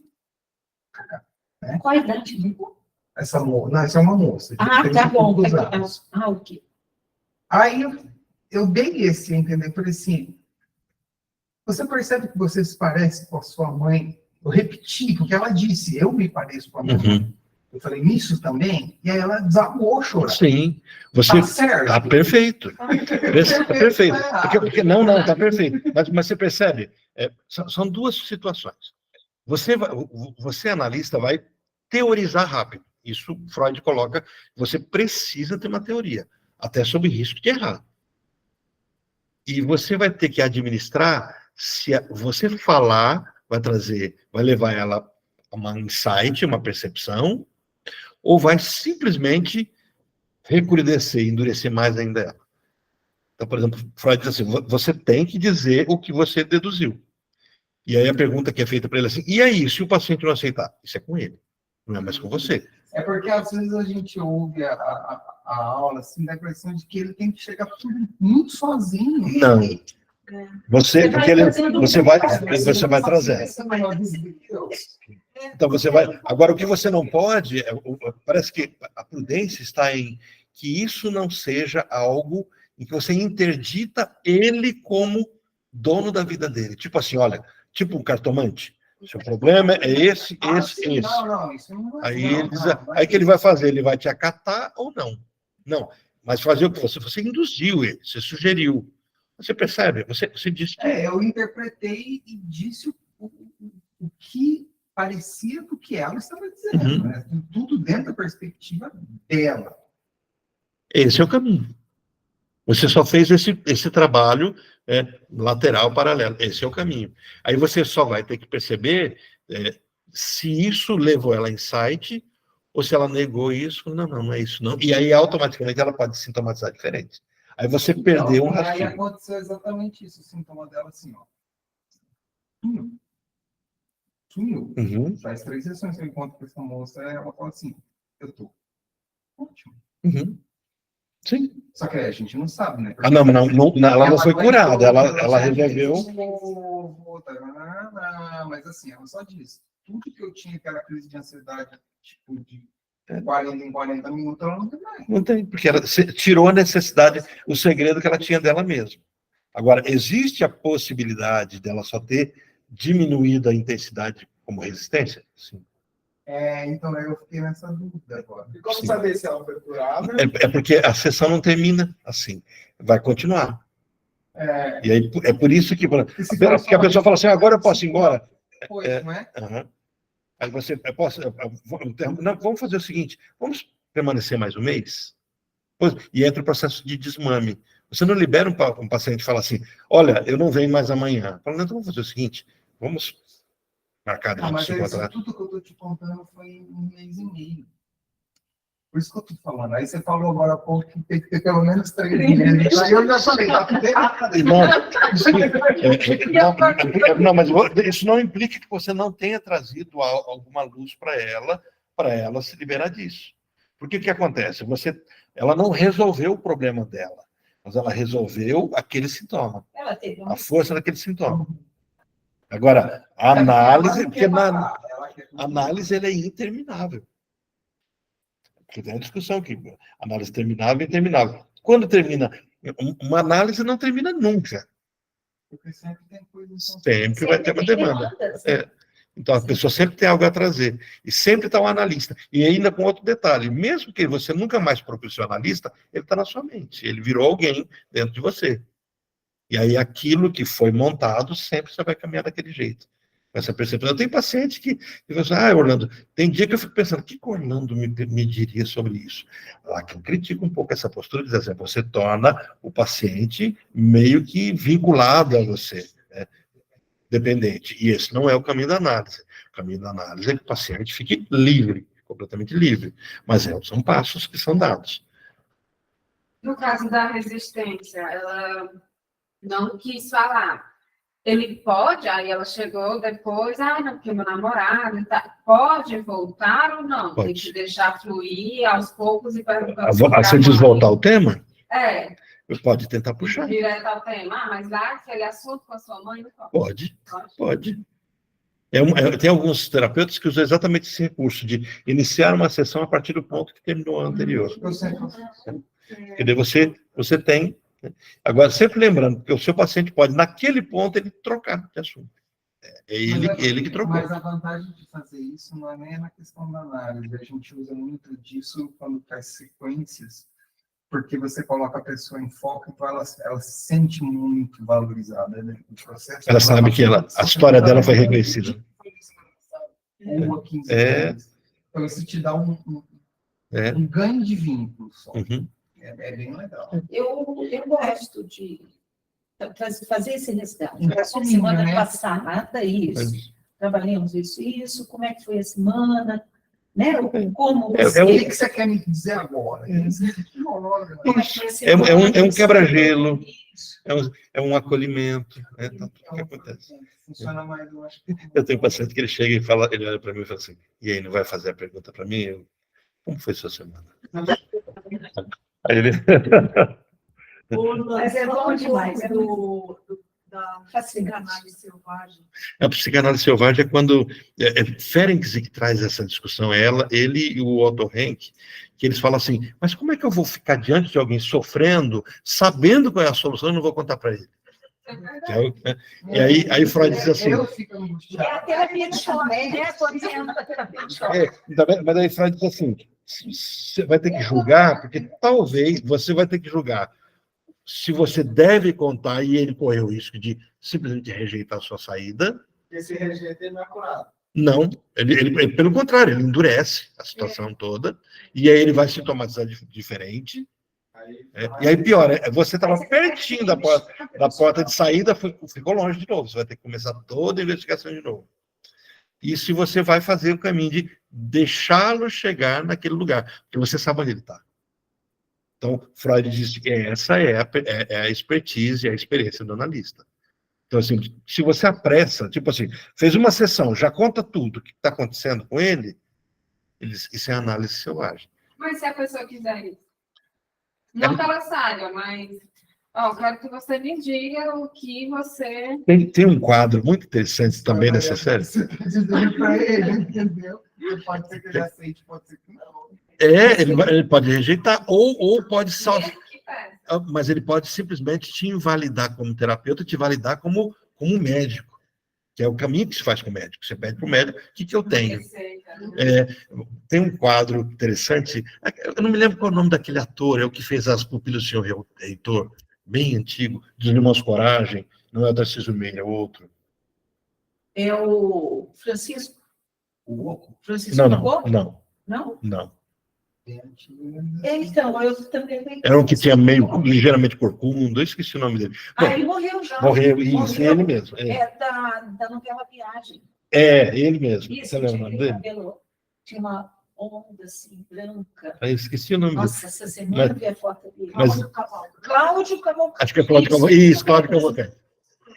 Qual a idade? Não, essa é uma moça. de Ah, 30 tá e bom. poucos anos. Ah, o quê? Aí eu dei esse, entendeu? Falei assim, você percebe que você se parece com a sua mãe? Eu repeti, porque ela disse, eu me pareço com a minha mãe. Uhum. Eu falei, nisso também? E aí ela desabou a chorar. Sim. Você Tá certo. tá perfeito. Tá perfeito. Porque não, tá perfeito. Mas você percebe, são 2 situações. Você, analista, vai teorizar rápido. Isso Freud coloca, você precisa ter uma teoria, até sob risco de errar. E você vai ter que administrar, se você falar, vai levar ela a uma insight, uma percepção, ou vai simplesmente recrudescer, endurecer mais ainda ela. Então, por exemplo, Freud diz assim, você tem que dizer o que você deduziu. E aí a pergunta que é feita para ele é assim, e aí, se o paciente não aceitar? Isso é com ele, não é mais com você. É porque às vezes a gente ouve a aula assim, da impressão de que ele tem que chegar tudo muito sozinho. Não. Você vai trazendo. Essa maior dúvida que eu- Então você vai. Agora, o que você não pode, parece que a prudência está em que isso não seja algo em que você interdita ele como dono da vida dele. Tipo assim, olha, tipo um cartomante. Seu problema é esse. Sim, não, isso não é. Aí, não, não, aí que ele vai fazer? Ele vai te acatar ou não? Não. Mas fazer o que você induziu ele, você sugeriu. Você percebe? Você disse que. eu interpretei e disse o que parecia do que ela estava dizendo, Uhum. né? Tudo dentro da perspectiva dela. Esse é o caminho. Você só fez esse trabalho lateral, paralelo. Esse é o caminho. Aí você só vai ter que perceber se isso levou ela a insight ou se ela negou isso. Não é isso, não. E aí, automaticamente, ela pode sintomatizar diferente. Aí você perdeu um Aí raciocínio. aconteceu exatamente isso. O sintoma dela assim, ó. Sumiu. Uhum, Faz 3 sessões que eu encontro com essa moça, ela fala assim, eu tô ótimo. uhum. Sim. Só que a gente não sabe, né? Ah, não, ela não foi curada, ela resolveu. Mas assim, ela só disse. Tudo que eu tinha, aquela crise de ansiedade, tipo, de 40 em 40 minutos, ela não tem mais. Não tem, porque ela tirou a necessidade, o segredo que ela tinha dela mesma. Agora, existe a possibilidade dela só ter diminuído a intensidade como resistência? Sim. Então eu fiquei nessa dúvida agora. E como saber se ela foi curada? É porque a sessão não termina assim, vai continuar. E aí, é por isso que a pessoa fala assim, agora eu posso ir embora. Não é? Uhum. Aí você, não, vamos fazer o seguinte, vamos permanecer mais um mês? E entra o processo de desmame. Você não libera um paciente e fala assim, olha, eu não venho mais amanhã. Fala, não, então vamos fazer o seguinte, vamos marcar de Mas se encontrar. tudo que eu estou te contando foi um mês e meio. Por isso que eu estou falando. Aí você falou agora há pouco que tem que ter pelo menos 3 meses. Aí eu já falei, tá tudo errado. Não, mas isso não implica que você não tenha trazido alguma luz para ela se liberar disso. Porque o que acontece? Ela não resolveu o problema dela, mas ela resolveu aquele sintoma. Ela teve A força daquele sintoma. Agora, a análise, porque na análise ele é interminável. Porque tem uma discussão aqui, análise terminável e interminável. Quando termina, uma análise não termina nunca. Porque sempre tem coisas. Sempre vai ter uma demanda. Então, a pessoa sempre tem algo a trazer. E sempre está um analista. E ainda com outro detalhe, mesmo que você nunca mais procure o seu analista, ele está na sua mente. Ele virou alguém dentro de você. E aí, aquilo que foi montado, sempre você vai caminhar daquele jeito. Essa percepção. Eu tenho paciente que fala assim, Orlando, tem dia que eu fico pensando, o que o Orlando me diria sobre isso? Lá que eu critico um pouco essa postura, diz assim, você torna o paciente meio que vinculado a você, né? Dependente. E esse não é o caminho da análise. O caminho da análise é que o paciente fique livre, completamente livre. Mas são passos que são dados. No caso da resistência, ela não quis falar. Ele pode, aí ela chegou depois, não, porque meu namorado, pode voltar ou não? Pode. Tem que deixar fluir aos poucos e perguntar. Você diz voltar ao tema? Pode tentar puxar. puxar. Direto ao tema, mas lá aquele assunto com a sua mãe, não pode. Pode. Tem alguns terapeutas que usam exatamente esse recurso de iniciar uma sessão a partir do ponto que terminou a anterior. Porque daí você tem. Agora, sempre lembrando que o seu paciente pode, naquele ponto, ele trocar de assunto. É ele que trocou. Mas a vantagem de fazer isso não é nem na questão da análise. A gente usa muito disso quando faz sequências, porque você coloca a pessoa em foco, então ela se sente muito valorizada, né, no processo. Ela sabe que a história dela foi reconhecida. 1 a 15 anos. Então, isso te dá um ganho de vínculo só. Uhum. É bem legal. Eu gosto de fazer esse resgate. É Semana passada, isso. Trabalhamos isso, como é que foi a semana, né? Como o que você quer me dizer agora? É um quebra-gelo, é um acolhimento, tudo que acontece. Funciona mais, eu acho que... Eu tenho um paciente que ele chega e fala, ele olha para mim e fala assim, e aí, não vai fazer a pergunta para mim? Como foi sua semana? Aí ele... Mas é bom demais da psicanálise selvagem. A psicanálise selvagem é quando... Ferenczi que traz essa discussão, ele e o Otto Henck, que eles falam assim, mas como é que eu vou ficar diante de alguém sofrendo, sabendo qual é a solução, eu não vou contar para ele? E aí Freud diz assim... É a terapia de choque, né? A terapia de choque. Mas aí Freud diz assim, você vai ter que julgar, porque talvez você vai ter que julgar se você deve contar, e ele correu o risco de simplesmente rejeitar a sua saída. Esse rejeito ele não é curado. Não, ele pelo contrário, ele endurece a situação toda, e aí ele vai sintomatizar diferente. E aí pior, você estava pertinho da porta de saída, ficou longe de novo, você vai ter que começar toda a investigação de novo. E se você vai fazer o caminho de deixá-lo chegar naquele lugar, porque você sabe onde ele está. Então, Freud diz que essa é a expertise, a experiência do analista. Então, assim, se você apressa, tipo assim, fez uma sessão, já conta tudo o que está acontecendo com ele, isso é análise selvagem. Mas se a pessoa quiser isso? Não que ela saiba, mas ó, eu quero que você me diga o que você. Tem um quadro muito interessante também nessa série. Você está dizendo para ele, entendeu? Pode ser que ele aceite, pode ser que não. Ele pode rejeitar, ou pode só. Ele que pede. Mas ele pode simplesmente te invalidar como terapeuta e te validar como médico, que é o caminho que se faz com o médico. Você pede para o médico, o que eu tenho? Tem um quadro interessante, eu não me lembro qual é o nome daquele ator, é o que fez As Pupilas do Senhor Reitor, bem antigo, dos Irmãos Coragem, não é o Tarcísio Meira, é outro. É o Francisco. O Oco? Francisco Não. Não? Bem antigo, Então, eu também. Era um que tinha meio ligeiramente corcunda, eu esqueci o nome dele. Bom, ele morreu já. morreu, isso, ele mesmo. É da novela Viagem. Ele mesmo. Isso, Você lembra o nome dele? cabelo, tinha uma onda assim, branca. Eu esqueci o nome dele. Nossa, essa semana eu vi a foto dele. Mas- Cláudio Cavalcante. Acho que é Cláudio Cavalcante. Isso, Cláudio Cavalcante.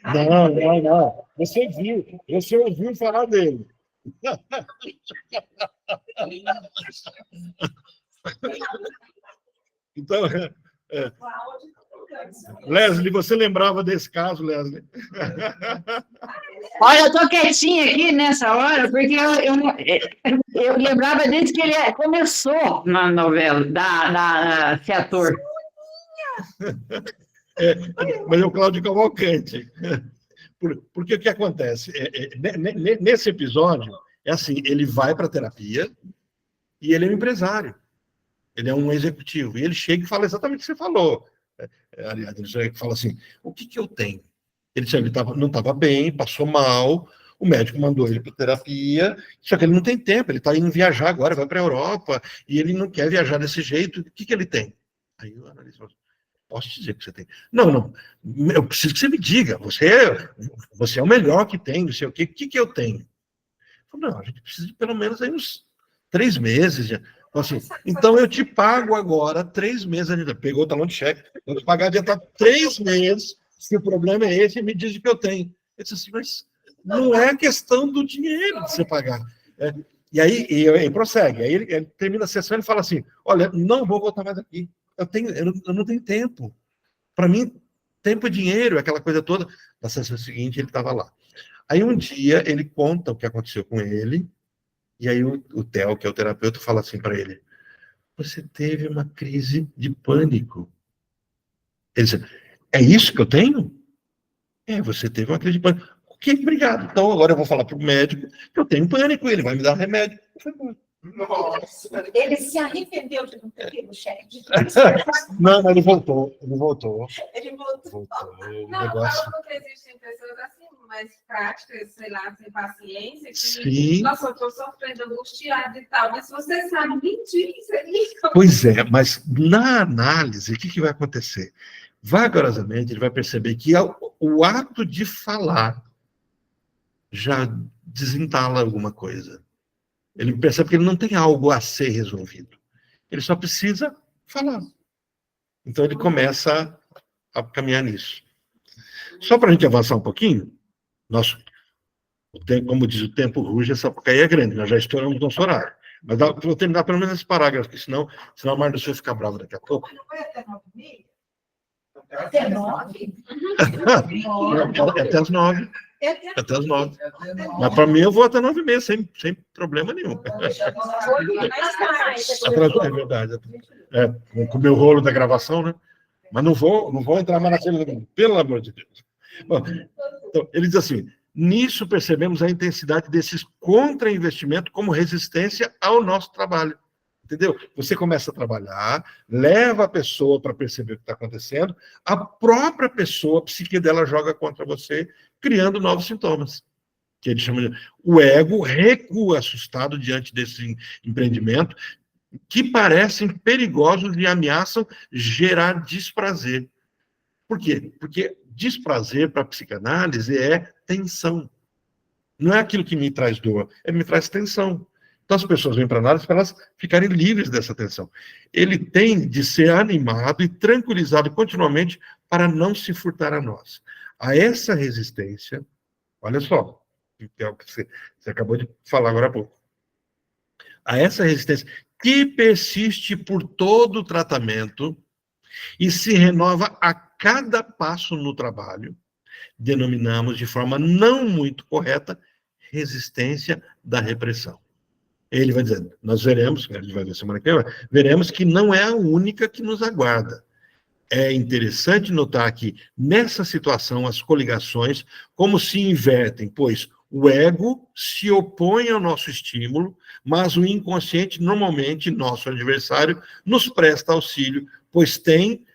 Não. Você ouviu falar dele. Então, Cláudio Cavalcante. Leslie, você lembrava desse caso, Leslie? Olha, eu tô quietinha aqui nessa hora, porque eu lembrava desde que ele começou na novela, esse ator. Mas é o Cláudio Cavalcante. Porque o que acontece? Nesse episódio, é assim, ele vai para a terapia e ele é um empresário. Ele é um executivo. E ele chega e fala exatamente o que você falou. Aliás, ele chega e fala assim, o que eu tenho? Ele não estava bem, passou mal, o médico mandou ele para terapia, só que ele não tem tempo, ele está indo viajar agora, vai para a Europa, e ele não quer viajar desse jeito, o que ele tem? Aí o analista falou, posso te dizer o que você tem? Não, eu preciso que você me diga, você é o melhor que tem, não sei o que eu tenho? Eu falei, não, a gente precisa de pelo menos aí uns 3 meses. Assim, então eu te pago agora 3 meses, ainda pegou o talão de cheque, eu vou te pagar adiantado 3 meses, se o problema é esse, e me diz o que eu tenho. Eu disse assim, mas não é questão do dinheiro de você pagar. E aí ele prossegue, aí ele termina a sessão e fala assim, olha, não vou voltar mais aqui, eu não tenho tempo. Para mim, tempo é dinheiro, aquela coisa toda. Na sessão seguinte, ele estava lá. Aí um dia ele conta o que aconteceu com ele, e aí o Theo, que é o terapeuta, fala assim para ele, você teve uma crise de pânico. Ele diz, é isso que eu tenho? Você teve uma crise de pânico. Ok, obrigado. Então agora eu vou falar para o médico que eu tenho pânico, ele vai me dar remédio. Nossa, ele se arrependeu de não ter pego o cheque. Não, mas ele voltou. Ele voltou. O Não, negócio... eu falo que existem pessoas assim, mais práticas, sei lá, sem paciência, que, Sim. nossa, eu estou sofrendo angustiada e tal, mas se você sabe mentir, seria... Pois é, mas na análise, o que vai acontecer? Vagarosamente, ele vai perceber que o ato de falar já desentala alguma coisa. Ele percebe que ele não tem algo a ser resolvido. Ele só precisa falar. Então, ele começa a caminhar nisso. Só para a gente avançar um pouquinho, como diz o tempo ruge, essa porcaria é grande, nós já estouramos nosso horário. Mas vou terminar pelo menos esse parágrafo, porque senão a Marta vai ficar brava daqui a pouco. Não vai até 9h30? Até 9? É até as 9. Até as 9. Mas para mim eu vou até 9h30, sem problema nenhum. É verdade. Com o meu rolo da gravação, né? Mas não vou entrar mais naquele, pelo amor de Deus. Bom, então, ele diz assim, nisso percebemos a intensidade desses contra-investimentos como resistência ao nosso trabalho. Entendeu? Você começa a trabalhar, leva a pessoa para perceber o que está acontecendo, a própria pessoa, a psique dela joga contra você, criando novos sintomas. Que ele chama de... O ego recua assustado diante desse empreendimento, que parecem perigosos e ameaçam gerar desprazer. Por quê? Porque desprazer para a psicanálise é tensão. Não é aquilo que me traz dor, me traz tensão. Então, as pessoas vêm para a análise para elas ficarem livres dessa tensão. Ele tem de ser animado e tranquilizado continuamente para não se furtar a nós. A essa resistência, olha só, que é o que você acabou de falar agora há pouco. A essa resistência que persiste por todo o tratamento, e se renova a cada passo no trabalho, denominamos de forma não muito correta resistência da repressão. Ele vai dizer, nós veremos, a gente vai ver semana que vem, veremos que não é a única que nos aguarda. É interessante notar que, nessa situação, as coligações como se invertem, pois o ego se opõe ao nosso estímulo, mas o inconsciente, normalmente, nosso adversário, nos presta auxílio, pois tem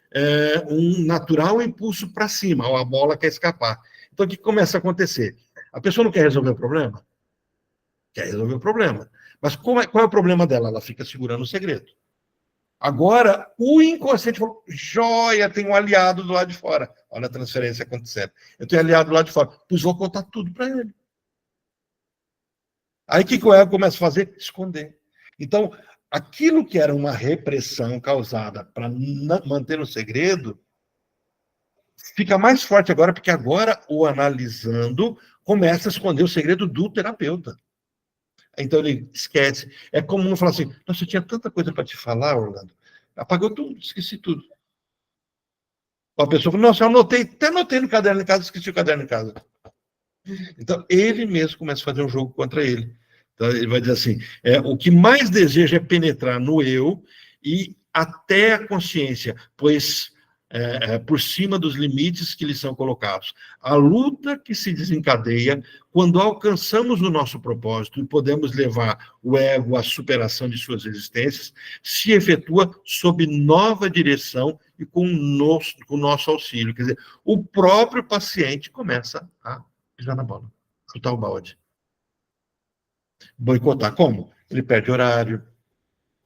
um natural impulso para cima, ou a bola quer escapar. Então, o que começa a acontecer? A pessoa não quer resolver o problema? Quer resolver o problema. Mas qual é o problema dela? Ela fica segurando o segredo. Agora, o inconsciente falou, joia, tem um aliado do lado de fora. Olha a transferência acontecendo. Eu tenho aliado do lado de fora. Pois vou contar tudo para ele. Aí o que o ego começa a fazer? Esconder. Então, aquilo que era uma repressão causada para manter o segredo, fica mais forte agora, porque agora o analisando começa a esconder o segredo do terapeuta. Então ele esquece. É comum falar assim, nossa, eu tinha tanta coisa para te falar, Orlando. Apagou tudo, esqueci tudo. A pessoa fala, nossa, eu até anotei no caderno em casa, esqueci o caderno em casa. Então ele mesmo começa a fazer um jogo contra ele. Então ele vai dizer assim, o que mais deseja é penetrar no eu e até a consciência, pois por cima dos limites que lhe são colocados. A luta que se desencadeia quando alcançamos o nosso propósito e podemos levar o ego à superação de suas resistências, se efetua sob nova direção e com o nosso auxílio. Quer dizer, o próprio paciente começa a pisar na bola, chutar o balde. Boicotar. Como? Ele perde horário,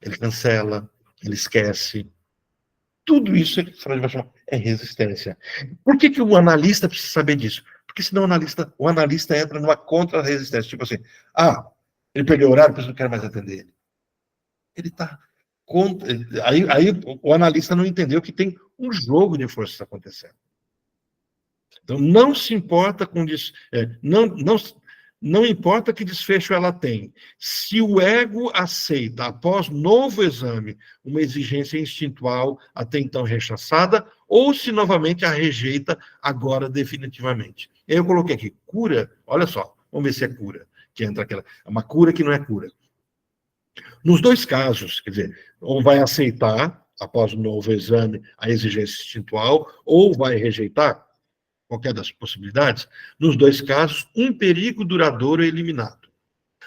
ele cancela, ele esquece. Tudo isso Freud vai chamar é resistência. Por que o analista precisa saber disso? Porque senão o analista entra numa contra-resistência. Tipo assim, ele perdeu o horário, por isso não quero mais atender ele. Ele está contra. Aí o analista não entendeu que tem um jogo de forças acontecendo. Então, não se importa com isso. Não importa que desfecho ela tem. Se o ego aceita, após novo exame, uma exigência instintual até então rechaçada, ou se novamente a rejeita agora definitivamente. Eu coloquei aqui, cura, olha só, vamos ver se é cura, que entra aquela, é uma cura que não é cura. Nos dois casos, quer dizer, ou vai aceitar, após o novo exame, a exigência instintual, ou vai rejeitar, qualquer das possibilidades, nos dois casos, um perigo duradouro é eliminado.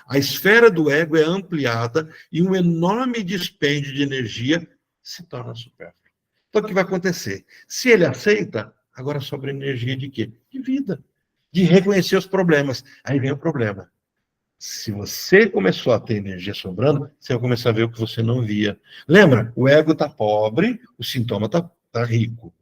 A esfera do ego é ampliada e um enorme dispêndio de energia se torna supérfluo. Então, o que vai acontecer? Se ele aceita, agora sobra energia de quê? De vida. De reconhecer os problemas. Aí vem o problema. Se você começou a ter energia sobrando, você vai começar a ver o que você não via. Lembra? O ego está pobre, o sintoma está rico.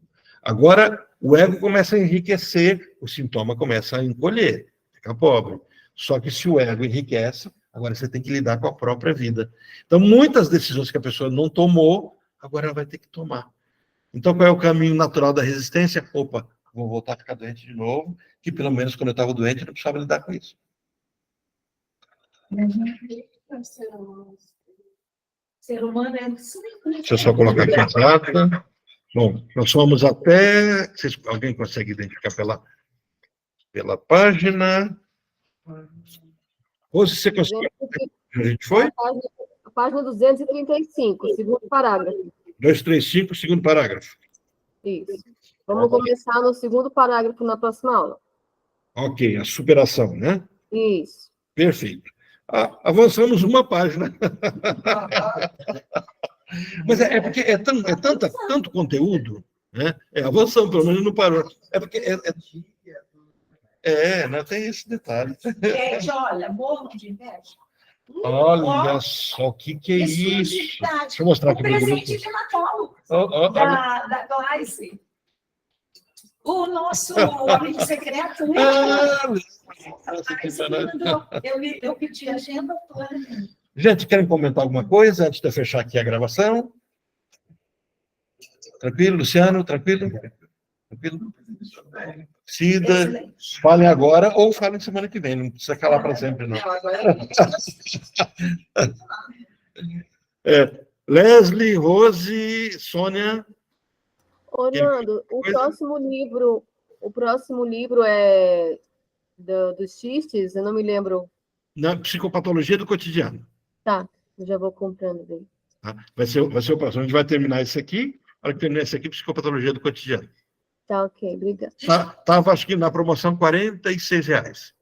Agora, o ego começa a enriquecer, o sintoma começa a encolher, fica pobre. Só que se o ego enriquece, agora você tem que lidar com a própria vida. Então, muitas decisões que a pessoa não tomou, agora ela vai ter que tomar. Então, qual é o caminho natural da resistência? Opa, vou voltar a ficar doente de novo, que pelo menos quando eu estava doente, eu não precisava lidar com isso. Ser humano é... Deixa eu só colocar aqui a data. Bom, nós somos até... Alguém consegue identificar pela página? Rose, você consegue? A gente foi? A página 235, segundo parágrafo. 235, segundo parágrafo. Isso. Vamos começar no segundo parágrafo na próxima aula. Ok, a superação, né? Isso. Perfeito. Avançamos uma página. Mas é porque é tanto conteúdo, né? Avançamos, pelo menos não parou. É porque não tem esse detalhe. Gente, olha, morro de inveja. Olha só, o que é isso? Deixa eu mostrar aqui. O presente de Natal da Gleice. O nosso amigo secreto. Eu pedi a agenda toda. Gente, querem comentar alguma coisa antes de eu fechar aqui a gravação? Tranquilo, Luciano? Tranquilo? Tranquilo? Cida, falem agora ou falem semana que vem, não precisa calar para sempre, não. Leslie, Rose, Sônia, Orlando, o próximo livro é dos xistes, eu não me lembro. Na psicopatologia do cotidiano. Tá, eu já vou comprando dele. Tá? Vai ser o próximo. A gente vai terminar esse aqui. A hora que terminar esse aqui, psicopatologia do cotidiano. Tá, ok, obrigada. Tava, acho que na promoção, R$46. Deixa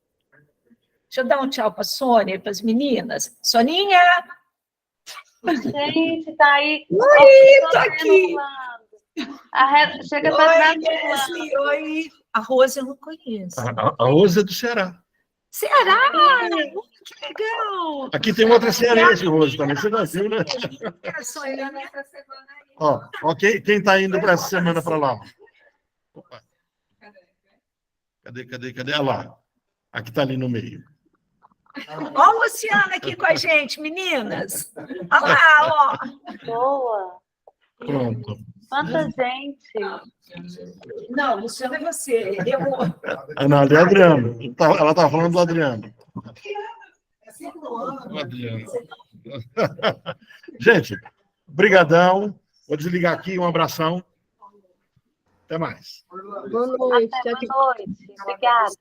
eu dar um tchau para a Sônia e para as meninas. Soninha! Gente, tá aí. Oi, tô aqui. Chega Oi, pra Leslie, oi. A Rose eu não conheço. A Rose é do Ceará. Ceará! Que legal! Aqui tem outra cearense, Rose, também. Você já viu, né? A Sônia, Ó, quem está indo para essa semana para lá? Opa. Cadê? Olha lá. Aqui está ali no meio. Ó a Luciana aqui com a gente, meninas. Olha lá, ó. Boa. Pronto. Quanta gente. Não, Luciana é você. Eu... Não, ali é Adriano. Ela está falando do Adriano. O Adriano. Gente, brigadão. Vou desligar aqui. Um abração. Até mais. Boa noite. Boa noite. Obrigada.